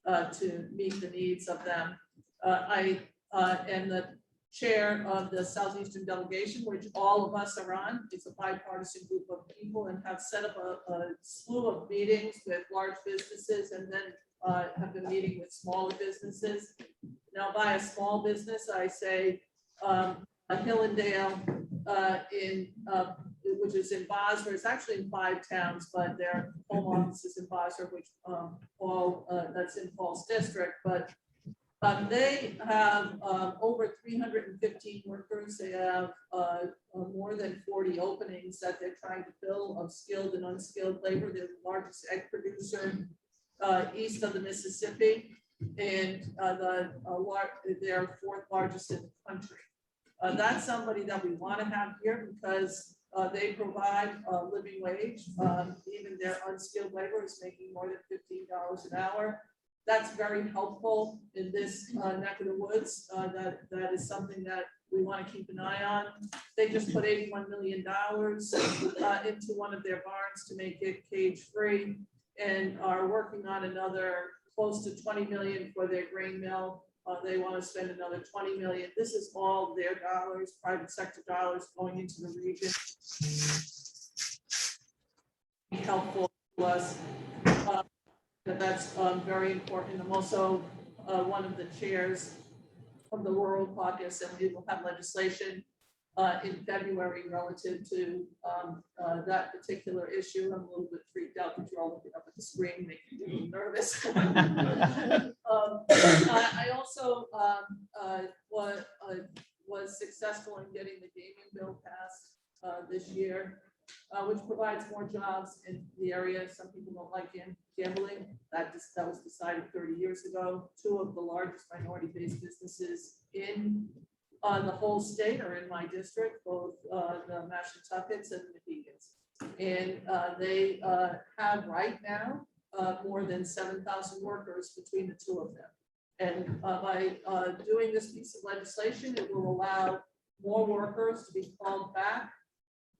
to meet the needs of them. I am the chair of the Southeastern Delegation, which all of us are on. It's a bipartisan group of people and have set up a slew of meetings with large businesses and then have been meeting with smaller businesses. Now, by a small business, I say Hillendale which is in Bosra. It's actually in 5 towns, but their home office is in Bosra, which that's in Falls District. But they have over 315 workers. They have more than 40 openings that they're trying to fill of skilled and unskilled labor. They're the largest egg producer east of the Mississippi, and they're 4th largest in the country. That's somebody that we want to have here because they provide a living wage. Even their unskilled labor is making more than $15 an hour. That's very helpful in this neck of the woods. That is something that we want to keep an eye on. They just put $81 million into one of their barns to make it cage-free, and are working on another close to 20 million for their grain mill. They want to spend another 20 million. This is all their dollars, private sector dollars going into the region. Helpful to us. That's very important. I'm also one of the chairs of the Rural Caucus, and we will have legislation in February relative to that particular issue. I'm a little bit freaked out that you're all looking up at the screen, making me a little nervous. I also was successful in getting the gaming bill passed this year, which provides more jobs in the area. Some people don't like gambling. That was decided 30 years ago. 2 of the largest minority-based businesses in the whole state are in my district, both the Mashantuckets and the Mohegans. And they have right now more than 7,000 workers between the 2 of them. And by doing this piece of legislation, it will allow more workers to be called back.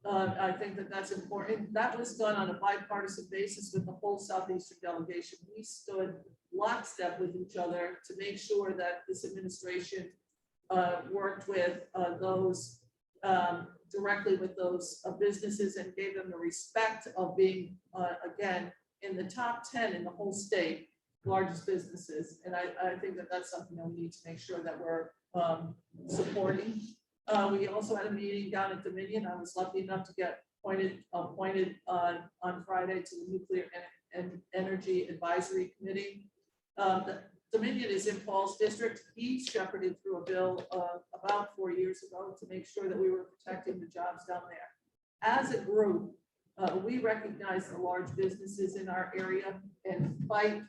I think that that's important. That was done on a bipartisan basis with the whole Southeastern delegation. We stood lockstep with each other to make sure that this administration worked with those directly with those businesses and gave them the respect of being, again, in the top 10 in the whole state, largest businesses. And I think that that's something that we need to make sure that we're supporting. We also had a meeting down at Dominion. I was lucky enough to get appointed on Friday to the Nuclear and Energy Advisory Committee. Dominion is in Falls District. He shepherded through a bill about 4 years ago to make sure that we were protecting the jobs down there. As a group, we recognize the large businesses in our area and fight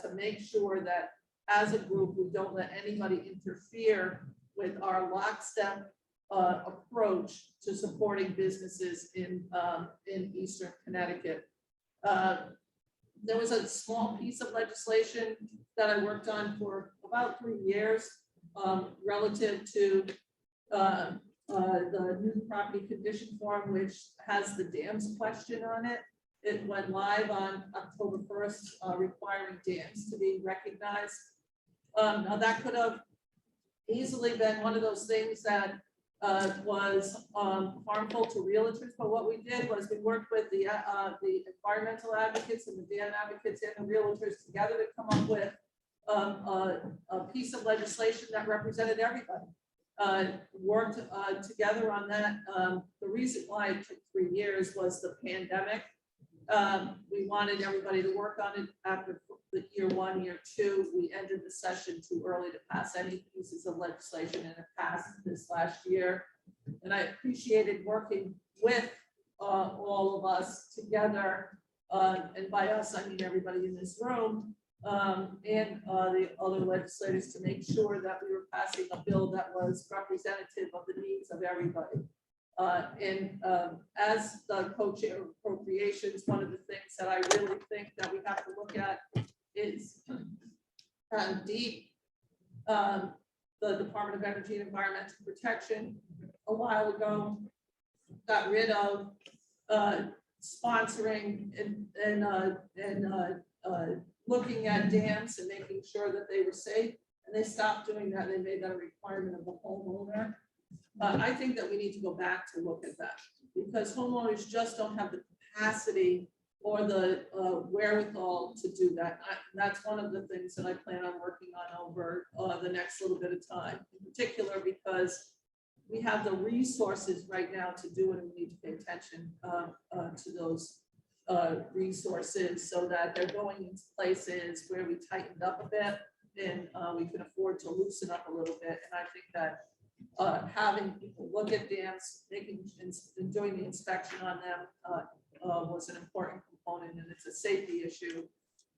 to make sure that as a group, we don't let anybody interfere with our lockstep approach to supporting businesses in Eastern Connecticut. There was a small piece of legislation that I worked on for about 3 years relative to the new property condition form, which has the dams question on it. It went live on October 1st, requiring dams to be recognized. Now that could have easily been one of those things that was harmful to realtors, but what we did was we worked with the environmental advocates and the dam advocates and the realtors together to come up with a piece of legislation that represented everybody. Worked together on that. The reason why it took 3 years was the pandemic. We wanted everybody to work on it after the year 1, year 2. We ended the session too early to pass any pieces of legislation, and it passed this last year. And I appreciated working with all of us together, and by us, I mean everybody in this room, and the other legislators, to make sure that we were passing a bill that was representative of the needs of everybody. As the co-chair of appropriations, one of the things that I really think that we have to look at is deep, the Department of Energy and Environmental Protection a while ago got rid of sponsoring and looking at dams and making sure that they were safe. And they stopped doing that. They made that a requirement of the homeowner. I think that we need to go back to look at that because homeowners just don't have the capacity or the wherewithal to do that. That's one of the things that I plan on working on over the next little bit of time, in particular because we have the resources right now to do it, and we need to pay attention to those resources so that they're going into places where we tightened up a bit and we can afford to loosen up a little bit. And I think that having people look at dams, and doing the inspection on them was an important component, and it's a safety issue.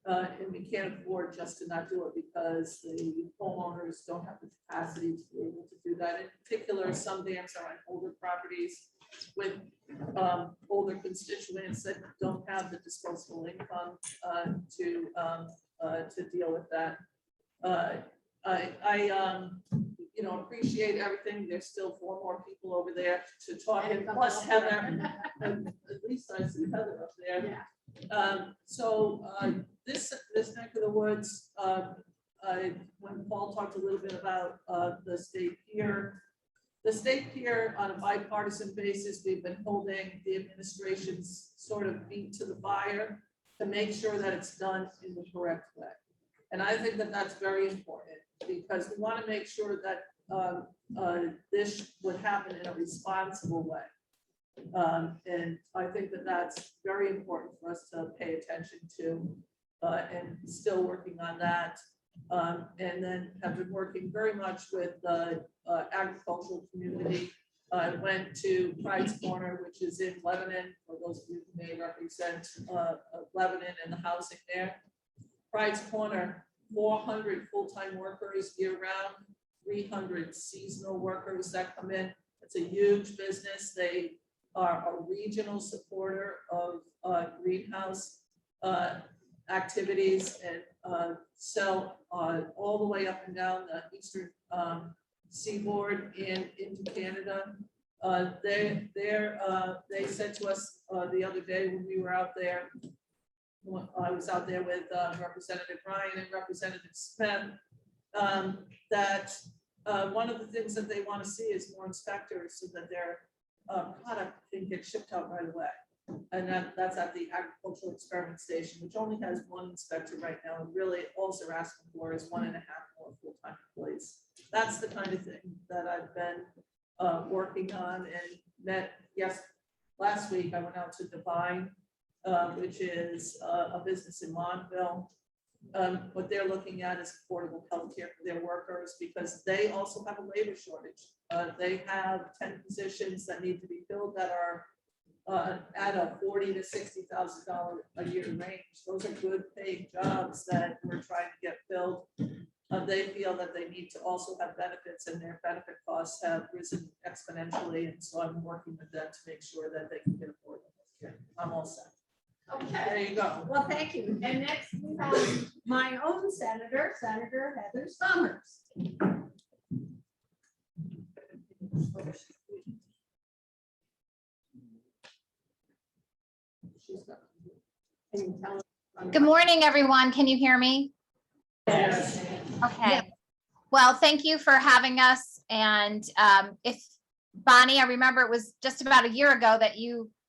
And we can't afford just to not do it because the homeowners don't have the capacity to be able to do that. In particular, some dams are on older properties with older constituents that don't have the disposable income to deal with that. I appreciate everything. There's still 4 more people over there to talk, and plus Heather. At least I see Heather up there. This neck of the woods, when Paul talked a little bit about the state pier on a bipartisan basis, we've been holding the administration's sort of feet to the fire to make sure that it's done in the correct way. And I think that that's very important because we want to make sure that this would happen in a responsible way. And I think that that's very important for us to pay attention to, and still working on that. And then have been working very much with the agricultural community. I went to Pride's Corner, which is in Lebanon, for those of you who may represent Lebanon and the housing there. Pride's Corner, 400 full-time workers year-round, 300 seasonal workers that come in. It's a huge business. They are a regional supporter of greenhouse activities and sell all the way up and down the eastern seaboard and into Canada. They said to us the other day when we were out there, I was out there with Representative Ryan and Representative Smith, that one of the things that they want to see is more inspectors so that their product can get shipped out right away. And that's at the agricultural experiment station, which only has 1 inspector right now. And really all they're asking for is 1.5 more full-time employees. That's the kind of thing that I've been working on and met. Last week I went out to Divine, which is a business in Montville. What they're looking at is affordable health care for their workers because they also have a labor shortage. They have 10 positions that need to be filled that are at a $40,000 to $60,000 a year range. Those are good paying jobs that we're trying to get filled. They feel that they need to also have benefits, and their benefit costs have risen exponentially. And so I'm working with them to make sure that they can get affordable health care. I'm all set. Okay. There you go. Well, thank you. And next we have my own senator, Senator Heather Summers. Good morning, everyone. Can you hear me? Yes. Okay. Well, thank you for having us. And if Bonnie, I remember it was just about a year ago that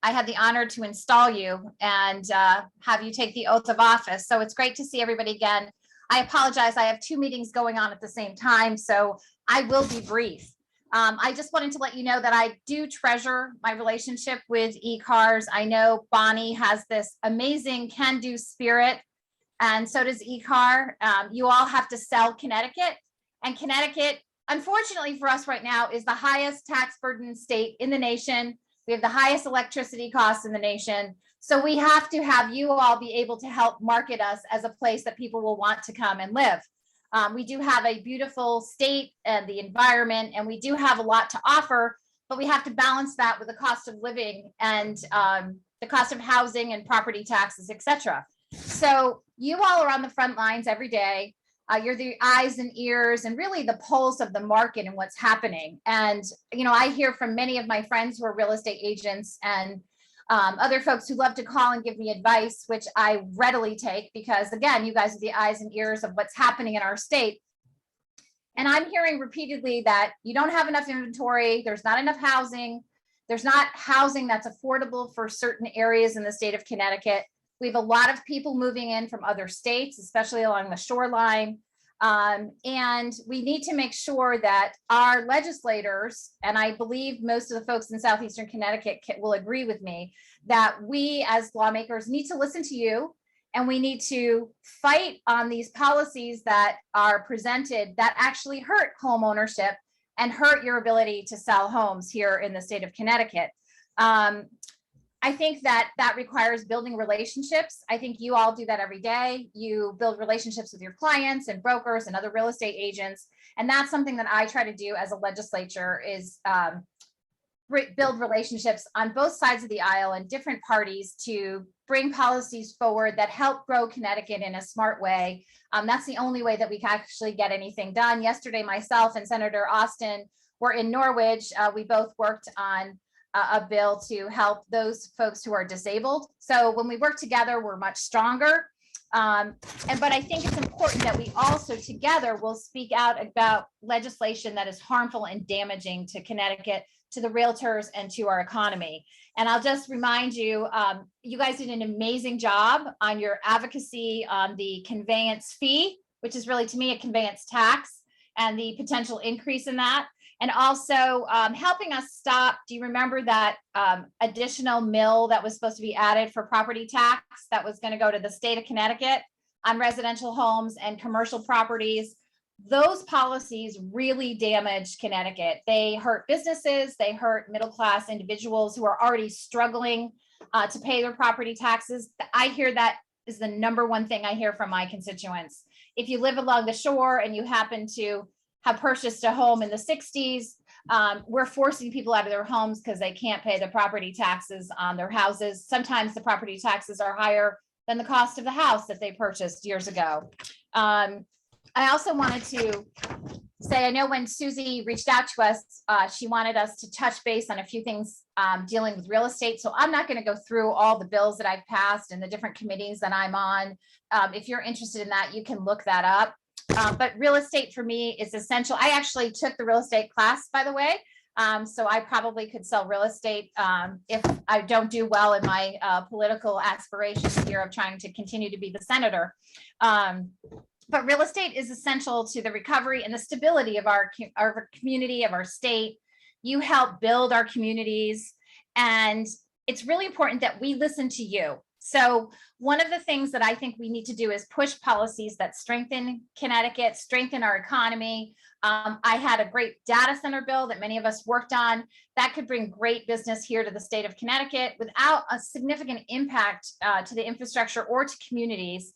I had the honor to install you and have you take the oath of office. So it's great to see everybody again. I apologize. I have 2 meetings going on at the same time, so I will be brief. I just wanted to let you know that I do treasure my relationship with eCars. I know Bonnie has this amazing can-do spirit, and so does eCar. You all have to sell Connecticut, and Connecticut, unfortunately for us right now, is the highest tax burden state in the nation. We have the highest electricity costs in the nation. So we have to have you all be able to help market us as a place that people will want to come and live. We do have a beautiful state and the environment, and we do have a lot to offer, but we have to balance that with the cost of living and the cost of housing and property taxes, et cetera. So you all are on the front lines every day. You're the eyes and ears and really the pulse of the market and what's happening. And, I hear from many of my friends who are real estate agents and other folks who love to call and give me advice, which I readily take because, again, you guys are the eyes and ears of what's happening in our state. And I'm hearing repeatedly that you don't have enough inventory, there's not enough housing, there's not housing that's affordable for certain areas in the state of Connecticut. We have a lot of people moving in from other states, especially along the shoreline. And we need to make sure that our legislators, and I believe most of the folks in Southeastern Connecticut will agree with me, that we as lawmakers need to listen to you. And we need to fight on these policies that are presented that actually hurt home ownership and hurt your ability to sell homes here in the state of Connecticut. I think that requires building relationships. I think you all do that every day. You build relationships with your clients and brokers and other real estate agents. And that's something that I try to do as a legislature is build relationships on both sides of the aisle and different parties to bring policies forward that help grow Connecticut in a smart way. That's the only way that we can actually get anything done. Yesterday, myself and Senator Austin were in Norwich. We both worked on a bill to help those folks who are disabled. So when we work together, we're much stronger. But I think it's important that we also together will speak out about legislation that is harmful and damaging to Connecticut, to the realtors, and to our economy. And I'll just remind you, you guys did an amazing job on your advocacy on the conveyance fee, which is really to me a conveyance tax and the potential increase in that. And also helping us stop, do you remember that additional mill that was supposed to be added for property tax that was going to go to the state of Connecticut on residential homes and commercial properties? Those policies really damaged Connecticut. They hurt businesses, they hurt middle-class individuals who are already struggling to pay their property taxes. I hear that is the number one thing I hear from my constituents. If you live along the shore and you happen to have purchased a home in the 60s, we're forcing people out of their homes because they can't pay the property taxes on their houses. Sometimes the property taxes are higher than the cost of the house that they purchased years ago. I also wanted to say, I know when Susie reached out to us, she wanted us to touch base on a few things dealing with real estate. So I'm not going to go through all the bills that I've passed and the different committees that I'm on. If you're interested in that, you can look that up. But real estate for me is essential. I actually took the real estate class, by the way. So I probably could sell real estate if I don't do well in my political aspirations here of trying to continue to be the senator. But real estate is essential to the recovery and the stability of our community, of our state. You help build our communities, and it's really important that we listen to you. So one of the things that I think we need to do is push policies that strengthen Connecticut, strengthen our economy. I had a great data center bill that many of us worked on that could bring great business here to the state of Connecticut without a significant impact to the infrastructure or to communities,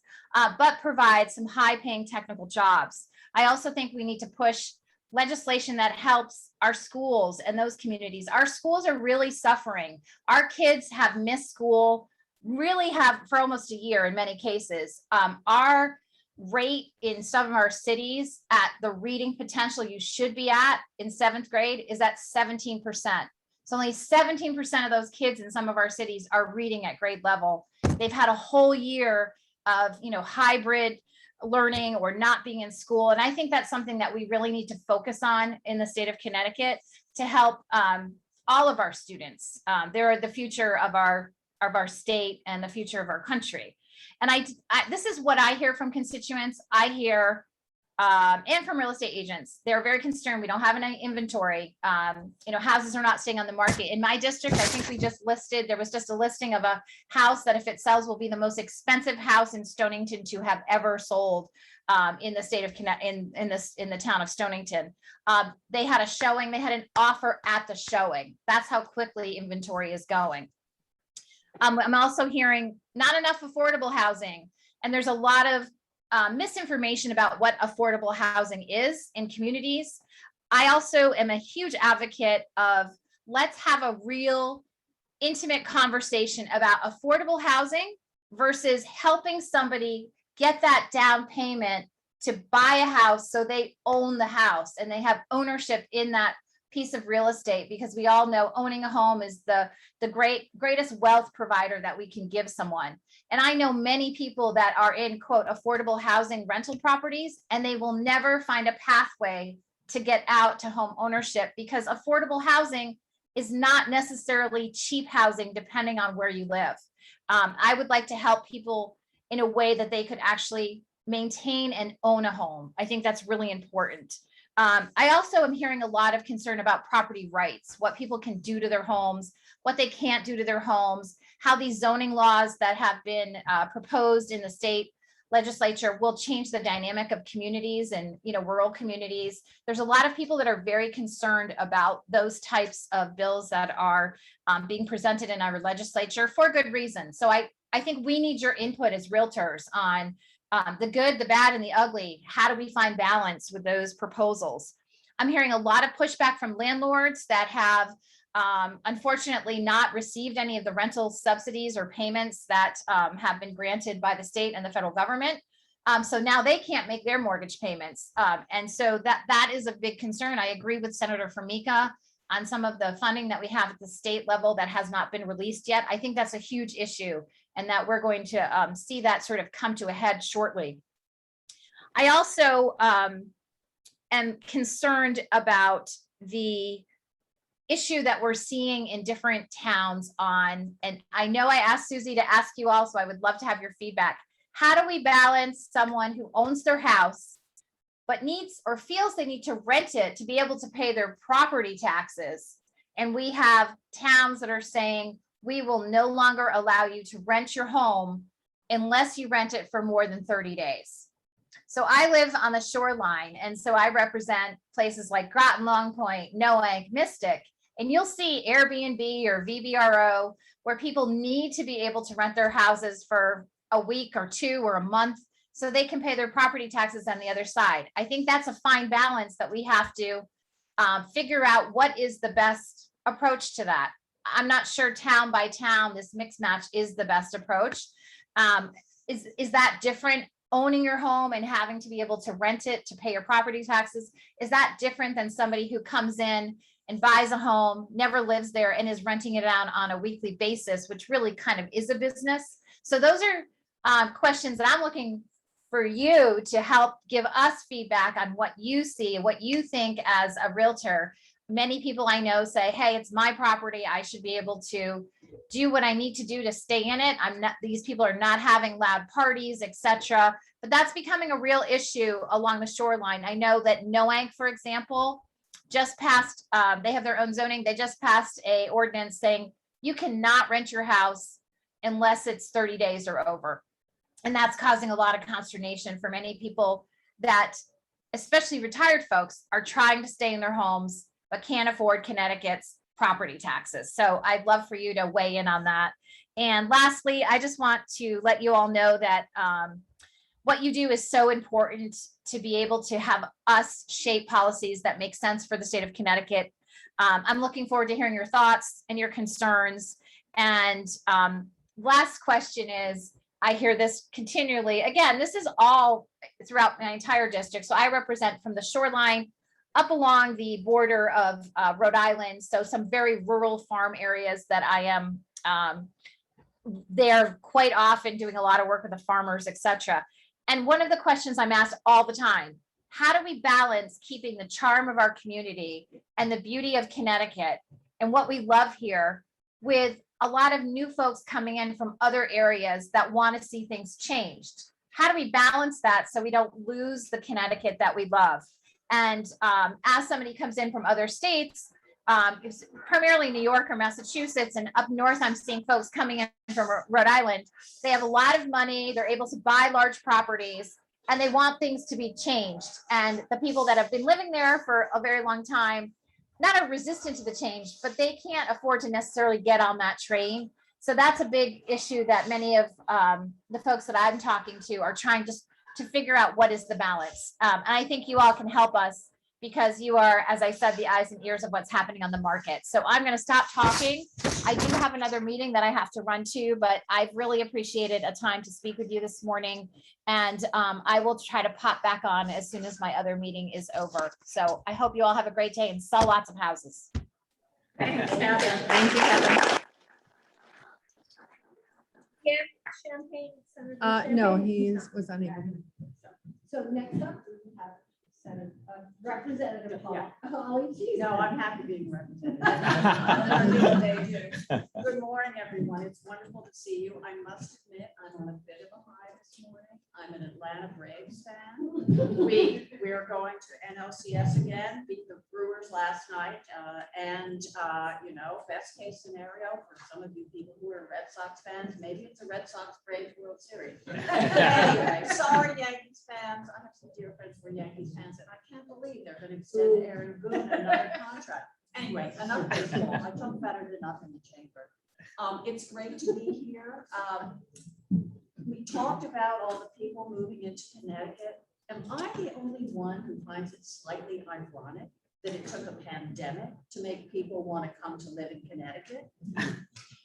but provide some high-paying technical jobs. I also think we need to push legislation that helps our schools and those communities. Our schools are really suffering. Our kids have missed school, really have for almost a year in many cases. Our rate in some of our cities at the reading potential you should be at in 7th grade is at 17%. So only 17% of those kids in some of our cities are reading at grade level. They've had a whole year of hybrid learning or not being in school. And I think that's something that we really need to focus on in the state of Connecticut to help all of our students. They're the future of our state and the future of our country. And this is what I hear from constituents. I hear, and from real estate agents, they're very concerned. We don't have any inventory. Houses are not staying on the market. In my district, I think there was just a listing of a house that if it sells will be the most expensive house in Stonington to have ever sold in the state of Connecticut, in the town of Stonington. They had a showing, they had an offer at the showing. That's how quickly inventory is going. I'm also hearing not enough affordable housing, and there's a lot of misinformation about what affordable housing is in communities. I also am a huge advocate of let's have a real intimate conversation about affordable housing versus helping somebody get that down payment to buy a house so they own the house and they have ownership in that piece of real estate, because we all know owning a home is the greatest wealth provider that we can give someone. And I know many people that are in quote affordable housing rental properties, and they will never find a pathway to get out to home ownership, because affordable housing is not necessarily cheap housing depending on where you live. I would like to help people in a way that they could actually maintain and own a home. I think that's really important. I also am hearing a lot of concern about property rights, what people can do to their homes, what they can't do to their homes, how these zoning laws that have been proposed in the state legislature will change the dynamic of communities and, rural communities. There's a lot of people that are very concerned about those types of bills that are being presented in our legislature for good reason. So I think we need your input as realtors on the good, the bad, and the ugly. How do we find balance with those proposals? I'm hearing a lot of pushback from landlords that have unfortunately not received any of the rental subsidies or payments that have been granted by the state and the federal government. So now they can't make their mortgage payments. And so that is a big concern. I agree with Senator Formica on some of the funding that we have at the state level that has not been released yet. I think that's a huge issue, and that we're going to see that sort of come to a head shortly. I also am concerned about the issue that we're seeing in different towns on, and I know I asked Susie to ask you all, so I would love to have your feedback. How do we balance someone who owns their house but needs or feels they need to rent it to be able to pay their property taxes? And we have towns that are saying, we will no longer allow you to rent your home unless you rent it for more than 30 days. So I live on the shoreline, and so I represent places like Groton, Long Point, Noank, Mystic, and you'll see Airbnb or VBRO where people need to be able to rent their houses for a week or two or a month so they can pay their property taxes on the other side. I think that's a fine balance that we have to figure out what is the best approach to that. I'm not sure town by town, this mix match is the best approach. Is that different? Owning your home and having to be able to rent it to pay your property taxes, is that different than somebody who comes in and buys a home, never lives there, and is renting it out on a weekly basis, which really kind of is a business? So those are questions that I'm looking for you to help give us feedback on what you see, what you think as a realtor. Many people I know say, hey, it's my property, I should be able to do what I need to do to stay in it. These people are not having loud parties, etc. But that's becoming a real issue along the shoreline. I know that Noank, for example, just passed, they have their own zoning. They just passed a ordinance saying you cannot rent your house unless it's 30 days or over. And that's causing a lot of consternation for many people that, especially retired folks, are trying to stay in their homes but can't afford Connecticut's property taxes. So I'd love for you to weigh in on that. And lastly, I just want to let you all know that what you do is so important to be able to have us shape policies that make sense for the state of Connecticut. I'm looking forward to hearing your thoughts and your concerns. And last question is, I hear this continually. Again, this is all throughout my entire district. So I represent from the shoreline up along the border of Rhode Island. So some very rural farm areas that I am there quite often doing a lot of work with the farmers, etc. And one of the questions I'm asked all the time, how do we balance keeping the charm of our community and the beauty of Connecticut and what we love here with a lot of new folks coming in from other areas that want to see things changed? How do we balance that so we don't lose the Connecticut that we love? And as somebody comes in from other states, it's primarily New York or Massachusetts, and up north, I'm seeing folks coming in from Rhode Island. They have a lot of money, they're able to buy large properties, and they want things to be changed. And the people that have been living there for a very long time, not are resistant to the change, but they can't afford to necessarily get on that train. So that's a big issue that many of the folks that I'm talking to are trying just to figure out what is the balance. And I think you all can help us because you are, as I said, the eyes and ears of what's happening on the market. So I'm going to stop talking. I do have another meeting that I have to run to, but I've really appreciated a time to speak with you this morning. And I will try to pop back on as soon as my other meeting is over. So I hope you all have a great day and sell lots of houses. Thanks, Heather. Thank you, Heather. Champagne, Senator No, Champagne? he was unable. So next up, we have Senator, Representative Paul. No, I'm happy being represented. Good morning, everyone. It's wonderful to see you. I must admit, I'm on a bit of a high this morning. I'm an Atlanta Braves fan. We're going to NLCS again, beat the Brewers last night. You know, best case scenario for some of you people who are Red Sox fans, maybe it's a Red Sox Braves World Series. Anyway, sorry, Yankees fans. I have some dear friends who are Yankees fans, and I can't believe they're going to extend Aaron Boone another contract. Anyway, enough baseball. I talk better than enough in the chamber. It's great to be here. We talked about all the people moving into Connecticut. Am I the only one who finds it slightly ironic that it took a pandemic to make people want to come to live in Connecticut?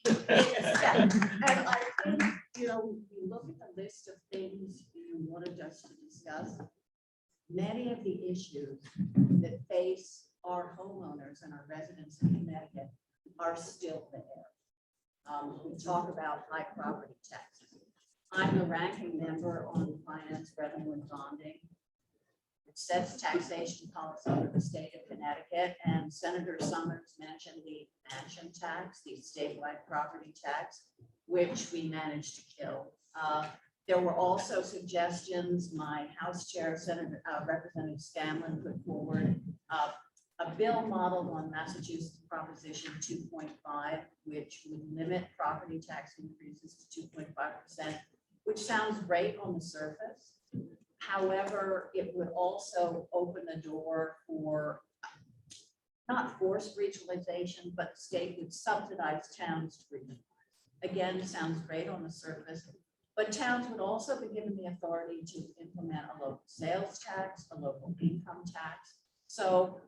And I think, you know, you look at the list of things you wanted us to discuss. Many of the issues that face our homeowners and our residents in Connecticut are still there. We talk about high property taxes. I'm the ranking member on finance, revenue, and bonding. It sets taxation policy for the state of Connecticut, and Senator Summers mentioned the mansion tax, the statewide property tax, which we managed to kill. There were also suggestions. My House Chair, Representative Scanlon, put forward a bill modeled on Massachusetts Proposition 2.5, which would limit property tax increases to 2.5%, which sounds great on the surface. However, it would also open the door for not forced regionalization, but the state would subsidize towns to regionalize. Again, sounds great on the surface, but towns would also be given the authority to implement a local sales tax, a local income tax. So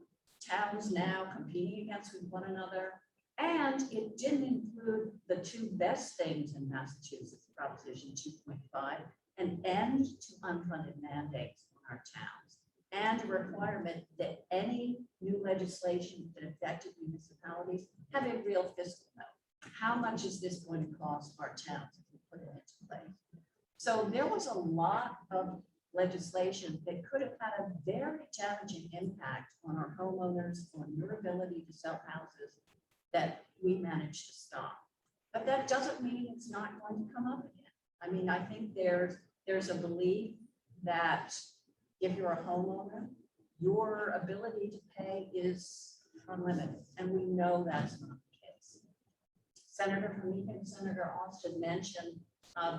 towns now competing against one another, and it didn't include the two best things in Massachusetts, Proposition 2.5, an end to unfunded mandates on our towns, and a requirement that any new legislation that affected municipalities have a real fiscal note. How much is this going to cost our towns if we put it into place? So there was a lot of legislation that could have had a very damaging impact on our homeowners, on your ability to sell houses, that we managed to stop. But that doesn't mean it's not going to come up again. I mean, I think there's a belief that if you're a homeowner, your ability to pay is unlimited, and we know that's not the case. Senator Formica and Senator Austin mentioned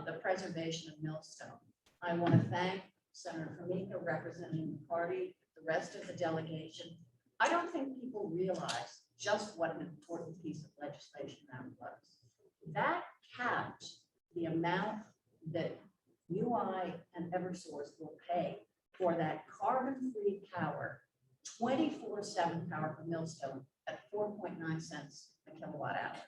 the preservation of Millstone. I want to thank Senator Formica representing the party, the rest of the delegation. I don't think people realize just what an important piece of legislation that was. That capped the amount that UI and Eversource will pay for that carbon-free power, 24/7 power for Millstone at 4.9 cents a kilowatt hour.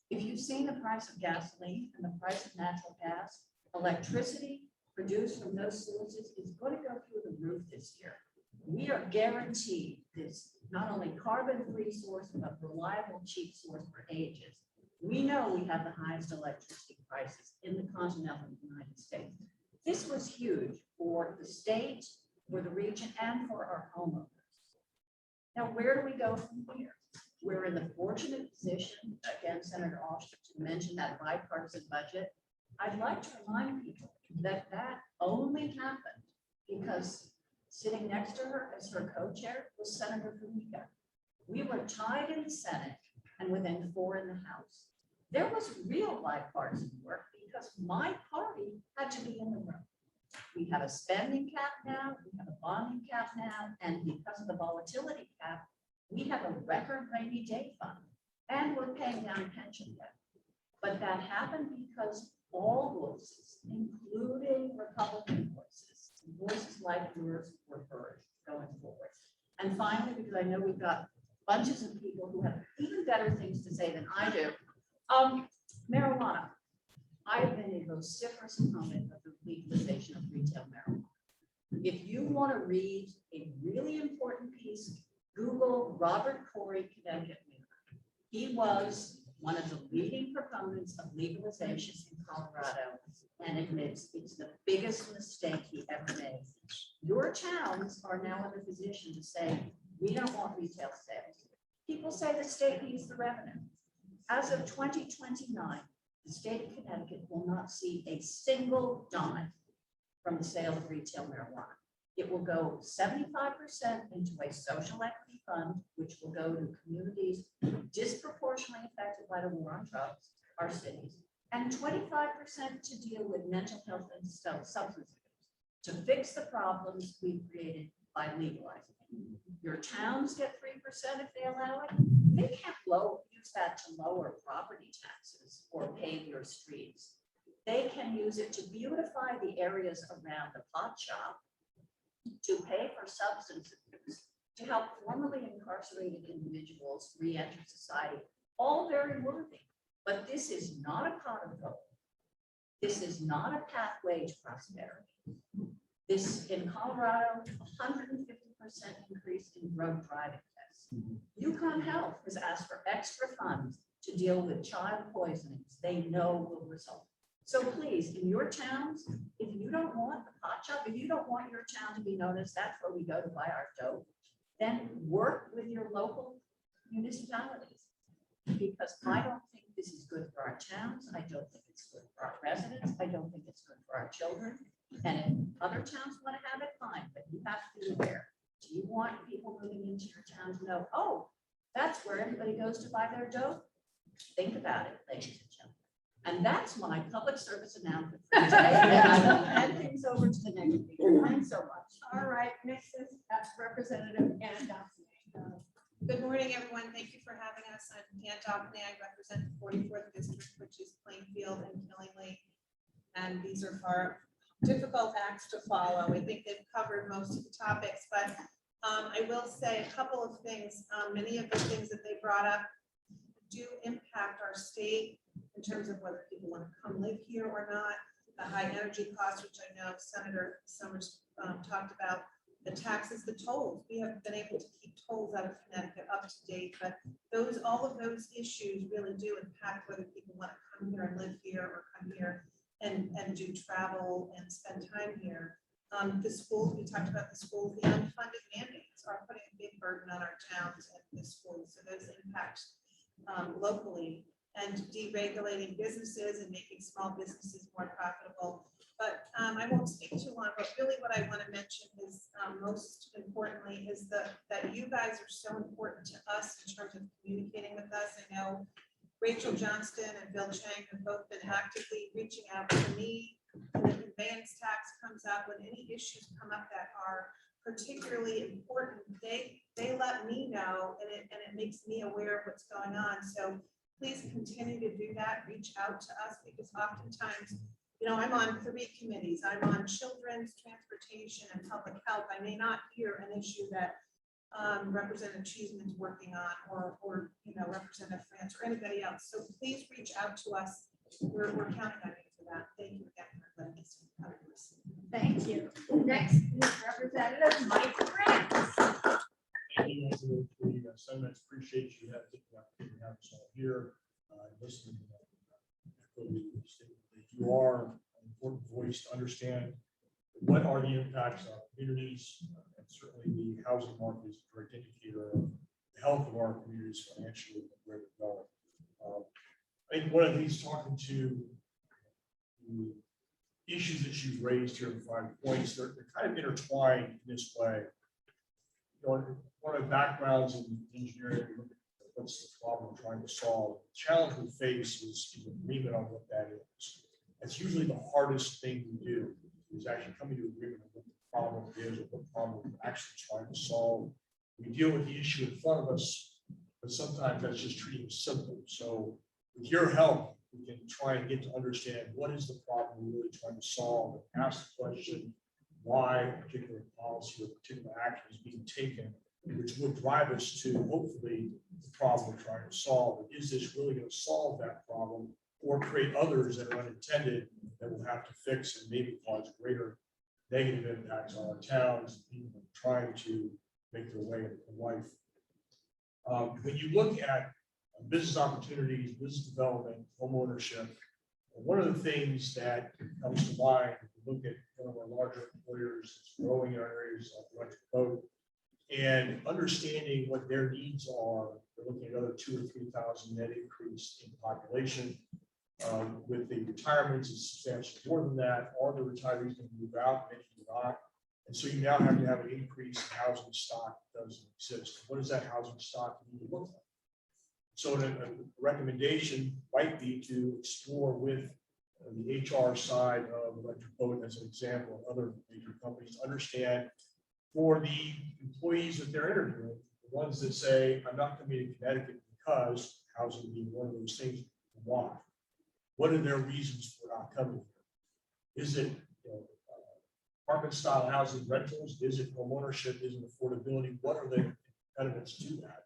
If you've seen the price of gasoline and the price of natural gas, electricity produced from those sources is going to go through the roof this year. We are guaranteed this not only carbon-free source, but reliable, cheap source for ages. We know we have the highest electricity prices in the continental United States. This was huge for the state, for the region, and for our homeowners. Now, where do we go from here? We're in the fortunate position, again, Senator Austin mentioned that bipartisan budget. I'd like to remind people that that only happened because sitting next to her as her co-chair was Senator Formica. We were tied in the Senate and within 4 in the House. There was real bipartisan work because my party had to be in the room. We have a spending cap now, we have a bonding cap now, and because of the volatility cap, we have a record rainy day fund, and we're paying down pension debt. But that happened because all voices, including Republican voices like yours, were heard going forward. And finally, because I know we've got bunches of people who have even better things to say than I do, marijuana. I have been a vociferous opponent of the legalization of retail marijuana. If you want to read a really important piece, Google Robert Corey, Connecticut. He was one of the leading proponents of legalization in Colorado and admits it's the biggest mistake he ever made. Your towns are now in the position to say, we don't want retail sales. People say the state needs the revenue. As of 2029, the state of Connecticut will not see a single dime from the sale of retail marijuana. It will go 75% into a social equity fund, which will go to communities disproportionately affected by the war on drugs, our cities, and 25% to deal with mental health and substance abuse, to fix the problems we've created by legalizing it. Your towns get 3% if they allow it. They can't use that to lower property taxes or pave your streets. They can use it to beautify the areas around the pot shop, to pay for substance abuse, to help formerly incarcerated individuals re-enter society, all very worthy. But this is not a pot of gold. This is not a pathway to prosperity. This, in Colorado, 150% increase in drug driving tests. Yukon Health has asked for extra funds to deal with child poisonings they know will result. So please, in your towns, if you don't want the pot shop, if you don't want your town to be noticed, that's where we go to buy our dope, then work with your local municipalities. Because I don't think this is good for our towns. I don't think it's good for our residents. I don't think it's good for our children. And if other towns want to have it, fine, but you have to be aware. Do you want people moving into your town to know, oh, that's where everybody goes to buy their dope? Think about it, ladies and gentlemen. And that's my public service announcement for today. And I will hand things over to the next speaker. Thanks so much. All right, next is Representative Ann Dawson. Good morning, everyone. Thank you for having us. I'm Ann Dawson. I represent the 44th district, which is Plainfield and Killingly. And these are far difficult acts to follow. I think they've covered most of the topics, but I will say a couple of things. Many of the things that they brought up do impact our state in terms of whether people want to come live here or not. The high energy costs, which I know Senator Summers talked about, the taxes, the tolls. We have been able to keep tolls out of Connecticut up to date, but all of those issues really do impact whether people want to come here and live here or come here and do travel and spend time here. The schools, we talked about the schools, the unfunded mandates are putting a big burden on our towns and the schools. So those impact locally, and deregulating businesses and making small businesses more profitable. But I won't speak too long, but really what I want to mention is most importantly is that you guys are so important to us in terms of communicating with us. I know Rachel Johnston and Bill Chang have both been actively reaching out to me. When the conveyance tax comes up, when any issues come up that are particularly important, they let me know, and it makes me aware of what's going on. So please continue to do that, reach out to us, because oftentimes, you know, I'm on 3 committees. I'm on children's, transportation, and public health. I may not hear an issue that Representative Cheeseman's working on, or you know, Representative France or anybody else. So please reach out to us. We're counting on you for that. Thank you again for letting us come and listen. Thank you. Next is Representative Mike France. Thank you, the sentiments. Appreciate you having the opportunity to have us all here, listening. You are an important voice to understand what are the impacts on communities, and certainly the housing market is a direct indicator of the health of our communities financially and where we're going. I think one of these, talking to the issues that you've raised here in 5 points, they're kind of intertwined in this way. You know, one of the backgrounds in engineering, we look at what's the problem we're trying to solve. The challenge we face is agreement on what that is. That's usually the hardest thing to do, is actually coming to agreement on what the problem is, or what problem we're actually trying to solve. We deal with the issue in front of us, but sometimes that's just treating it simple. So with your help, we can try and get to understand what is the problem we're really trying to solve, and ask the question why a particular policy or particular action is being taken which would drive us to hopefully the problem we're trying to solve. Is this really going to solve that problem or create others that are unintended that we'll have to fix and maybe cause greater negative impacts on our towns, people trying to make their way in life. When you look at business opportunities, business development, home ownership, one of the things that comes to mind, if you look at one of our larger employers that's growing in our areas like electric boat, and understanding what their needs are, they're looking at another 2,000 or 3,000 net increase in population. With the retirements, it's substantially more than that. Are the retirees going to move out? Many do not. And so you now have to have an increase in housing stock that doesn't exist. What does that housing stock need to look like? So a recommendation might be to explore with the HR side of electric boat as an example of other major companies to understand for the employees that they're interviewing, the ones that say, I'm not coming to Connecticut because housing being one of those things, why? What are their reasons for not coming here? Is it apartment style housing rentals? Is it home ownership? Is it affordability? What are the impediments to that?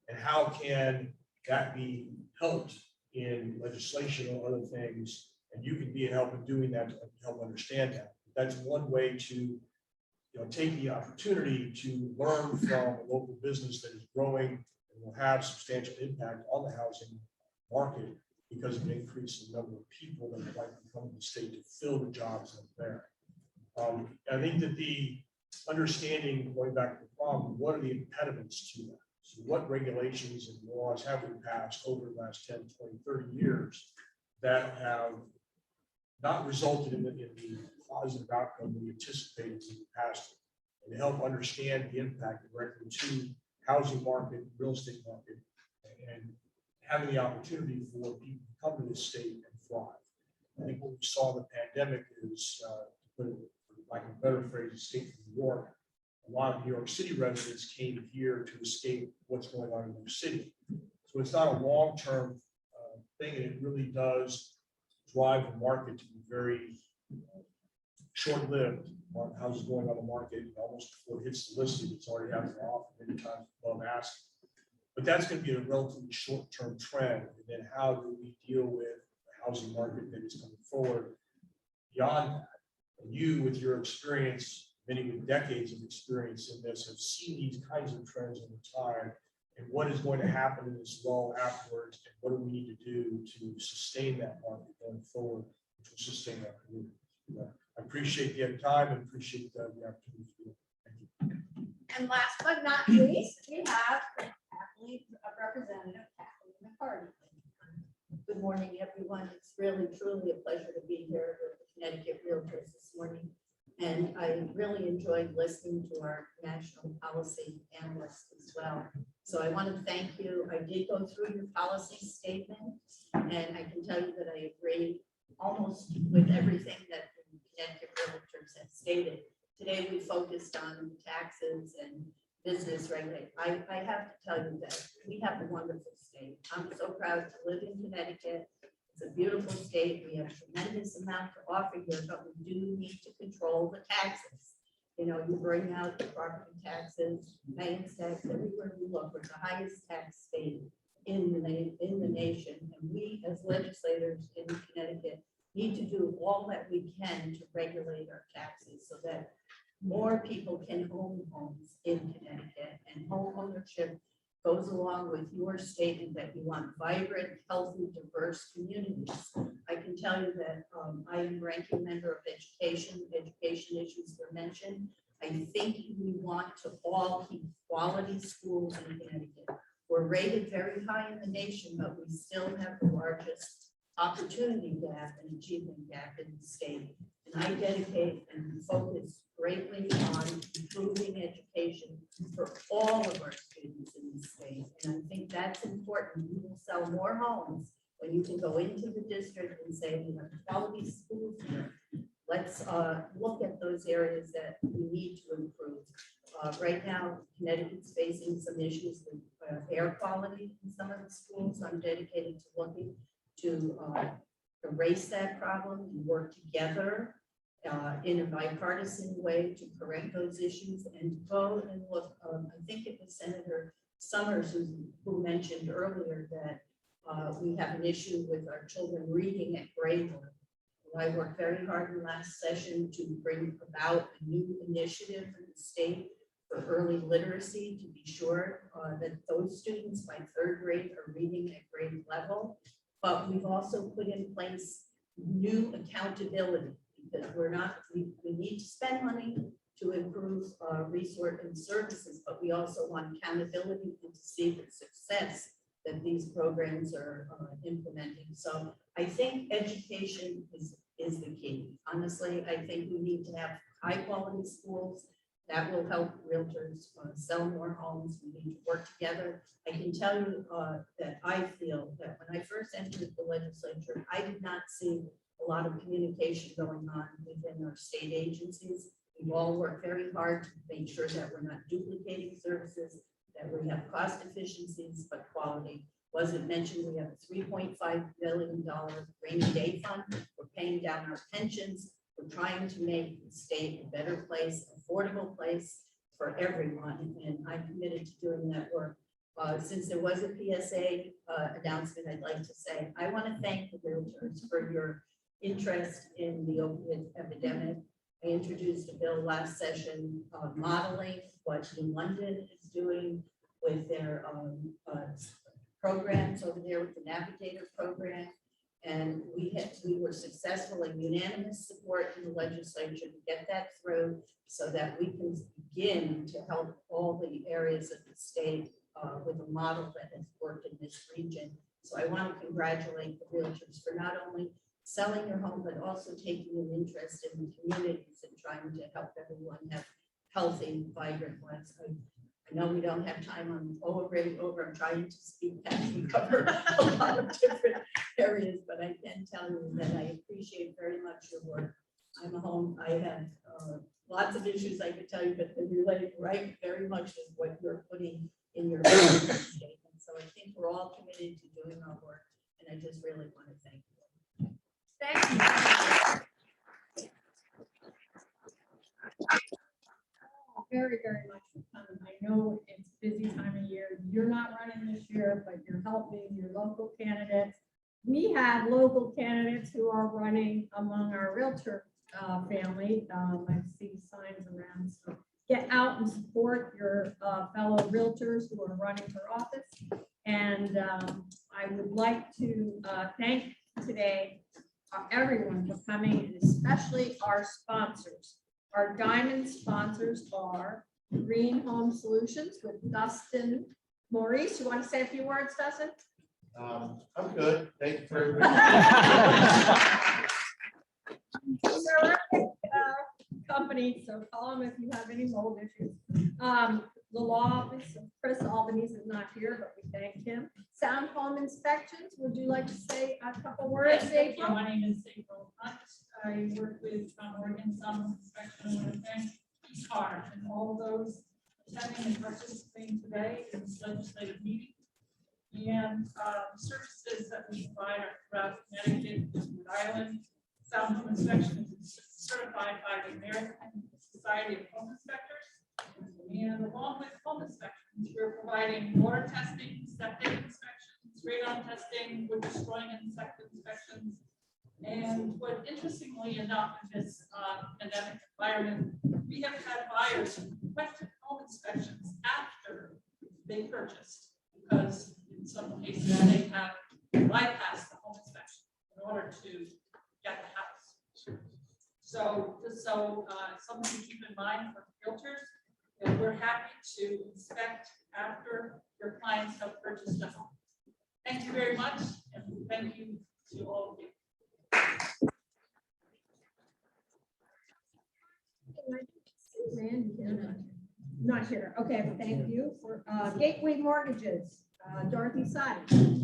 And how can that be helped in legislation or other things? And you can be a help in doing that to help understand that. That's one way to take the opportunity to learn from a local business that is growing and will have substantial impact on the housing market because of an increase in the number of people that would like to come to the state to fill the jobs that are there. I think that the understanding, going back to the problem, what are the impediments to that? So what regulations and laws have we passed over the last 10, 20, 30 years that have not resulted in the positive outcome we anticipated in the past, and to help understand the impact directly to housing market, real estate market, and having the opportunity for people to come to this state and thrive. I think what we saw in the pandemic is, to put it, for lack of a better phrase, escape from New York. A lot of New York City residents came here to escape what's going on in their city. So it's not a long-term thing, and it really does drive the market to be very short-lived. Houses going on the market almost before it hits the listing, it's already having an offer many times above ask. But that's going to be a relatively short-term trend. And then how do we deal with the housing market that is coming forward beyond that? And you, with your experience, many with decades of experience in this, have seen these kinds of trends over time. And what is going to happen in this lull afterwards? And what do we need to do to sustain that market going forward, which will sustain our community? I appreciate the time and appreciate the opportunity to do it. Thank you. And last but not least, we have Representative Kathleen McCarty. Good morning, everyone. It's really, truly a pleasure to be here with the Connecticut Realtors this morning. And I really enjoyed listening to our national policy analyst as well. So I want to thank you. I did go through your policy statement, and I can tell you that I agree almost with everything that the Connecticut Realtors have stated. Today, we focused on taxes and business regulation. I have to tell you that we have a wonderful state. I'm so proud to live in Connecticut. It's a beautiful state. We have tremendous amount to offer here, but we do need to control the taxes. You know, you bring out the property taxes, maintenance tax, everywhere we look, we're the highest tax state in the nation. And we as legislators in Connecticut need to do all that we can to regulate our taxes so that more people can own homes in Connecticut, and home ownership goes along with your statement that you want vibrant, healthy, diverse communities. I can tell you that I am ranking member of education. Education issues were mentioned. I think we want to all keep quality schools in Connecticut. We're rated very high in the nation, but we still have the largest opportunity gap and achievement gap in the state. And I dedicate and focus greatly on improving education for all of our students in the state. And I think that's important. You will sell more homes when you can go into the district and say, we have quality schools here. Let's look at those areas that we need to improve. Right now, Connecticut's facing some issues with air quality in some of the schools. I'm dedicated to looking to erase that problem and work together in a bipartisan way to correct those issues and go and look. I think it was Senator Summers who mentioned earlier that we have an issue with our children reading at grade level. I worked very hard in last session to bring about a new initiative in the state for early literacy to be sure that those students by 3rd grade are reading at grade level. But we've also put in place new accountability because we need to spend money to improve resource and services, but we also want accountability and to see the success that these programs are implementing. So I think education is the key. Honestly, I think we need to have high quality schools that will help realtors sell more homes. We need to work together. I can tell you that I feel that when I first entered the legislature, I did not see a lot of communication going on within our state agencies. We've all worked very hard to make sure that we're not duplicating services, that we have cost efficiencies, but quality. Wasn't mentioned, we have a $3.5 billion rainy day fund. We're paying down our pensions. We're trying to make the state a better place, affordable place for everyone. And I'm committed to doing that work. Since there was a PSA announcement, I'd like to say, I want to thank the realtors for your interest in the opioid epidemic. I introduced a bill last session modeling what New London is doing with their programs over there with the Navigator program. And we were successful in unanimous support in the legislature to get that through so that we can begin to help all the areas of the state with a model that has worked in this region. So I want to congratulate the realtors for not only selling your home, but also taking an interest in the communities and trying to help everyone have healthy, vibrant lives. I know we don't have time. I'm already over. I'm trying to speak and cover a lot of different areas, but I can tell you that I appreciate very much your work. I'm a home. I have lots of issues I could tell you, but they relate right very much to what you're putting in your statement. So I think we're all committed to doing our work, and I just really want to thank you. Thank you. Very, very much for coming. I know it's a busy time of year. You're not running this year, but you're helping your local candidates. We have local candidates who are running among our realtor family. I see signs around. So get out and support your fellow realtors who are running for office. And I would like to thank today everyone for coming, and especially our sponsors. Our diamond sponsors are Green Home Solutions with Dustin Maurice. You want to say a few words, Dustin? I'm good. Thank you for Terrific company, so call them if you have any mold issues. The law office of Chris Albanese is not here, but we thank him. Sound Home Inspections, would you like to say a couple words? Yes, thank you. My name is April Hunt. I work with Oregon Sound Inspection. I want to thank each part and all those attending and participating today in this legislative meeting. And services that we provide are throughout Connecticut, Rhode Island. Sound Home Inspection is certified by the American Society of Home Inspectors. And along with home inspections, we're providing water testing, septic inspections, radon testing, wood destroying inspections. And what interestingly enough in this pandemic environment, we have had buyers who requested home inspections after they purchased, because in some cases they have bypassed the home inspection in order to get the house. So just something to keep in mind for realtors, that we're happy to inspect after your clients have purchased a home. Thank you very much, and thank you to all of you. Not here. Okay, thank you. For Gateway Mortgages, Dorothy Side. Hello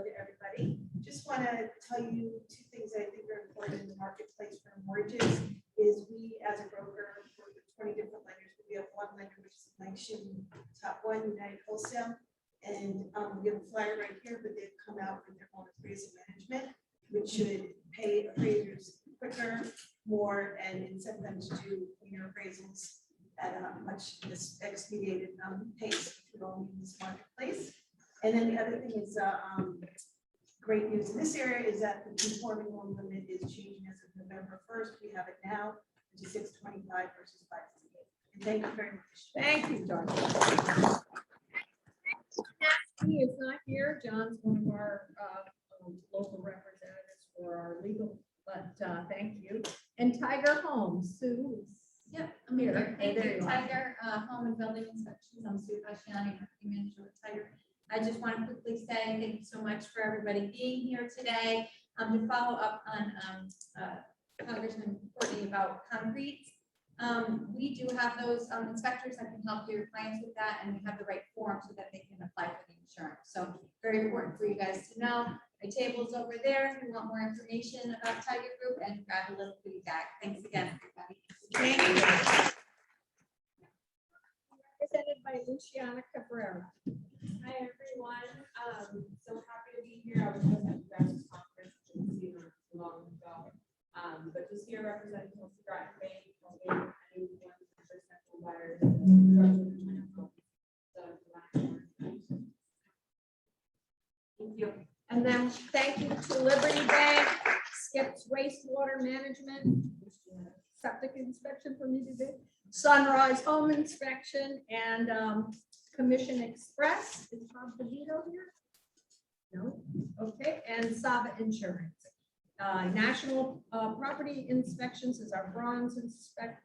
to everybody. Just want to tell you two things I think are important in the marketplace for mortgages. Is we as a broker work with 20 different lenders, but we have one lender which is Nation Top One United Wholesale, and we have a flyer right here, but they've come out with their own appraisal management, which which should pay appraisers quicker, more, and incent them to do cleaner appraisals at a much expedited pace in this marketplace. And then the other thing is, great news in this area is that the conforming home limit is changing as of November 1st. We have it now to 625 versus 568. And thank you very much. Thank you, John. He is not here. John's one of our local representatives for our legal, but thank you. And Tiger Homes, Sue. Yep, I'm here. Thank There you, you are. Tiger, Home and Building Inspections. I'm Sue Fasciani, Marketing Manager with Tiger. I just want to quickly say thank you so much for everybody being here today. To follow up on Congressman Courtney about concrete. We do have those inspectors that can help your clients with that, and we have the right form so that they can apply for the insurance. So very important for you guys to know. My table's over there if you want more information about Tiger Group, and grab a little goodie bag. Thanks again, everybody. Thank you. Represented by Luciana Cabrera. Hi, everyone. So happy to be here. I was just at the Raffles conference, didn't see her long ago. But just here representing Tulsa Groton Bank, helping anyone for central buyers. Thank you. And then thank you to Liberty Bank, Skip's Wastewater Management, septic inspection for me to do, Sunrise Home Inspection, and Commission Express. Is Bob DeVito here? No? Okay, and Saba Insurance. National Property Inspections is our bronze inspector,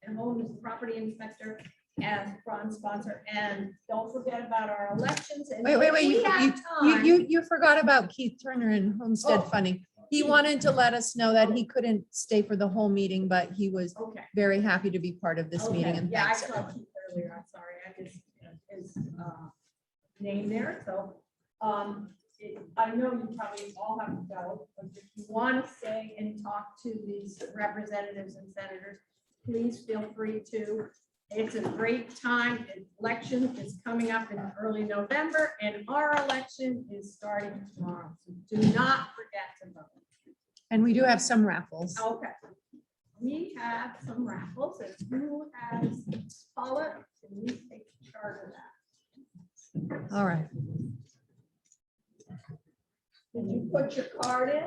and home property inspector as bronze sponsor. And don't forget about our elections. And Wait, if we have time- you forgot about Keith Turner and Homestead Oh. Funding. He wanted to let us know that he couldn't stay for the whole meeting, but he was Okay. very happy to be part of this meeting, and Yeah, I thanks. saw everyone. Keith earlier. I'm sorry. I just, his name there. So I know you probably all have to go, but if you want to stay and talk to these representatives and senators, please feel free to. It's a great time. Election is coming up in early November, and our election is starting tomorrow. So do not forget to vote. And we do have some raffles. Okay. We have some raffles, and who has Paula? Can you take charge of that? All right. Did you put your card in?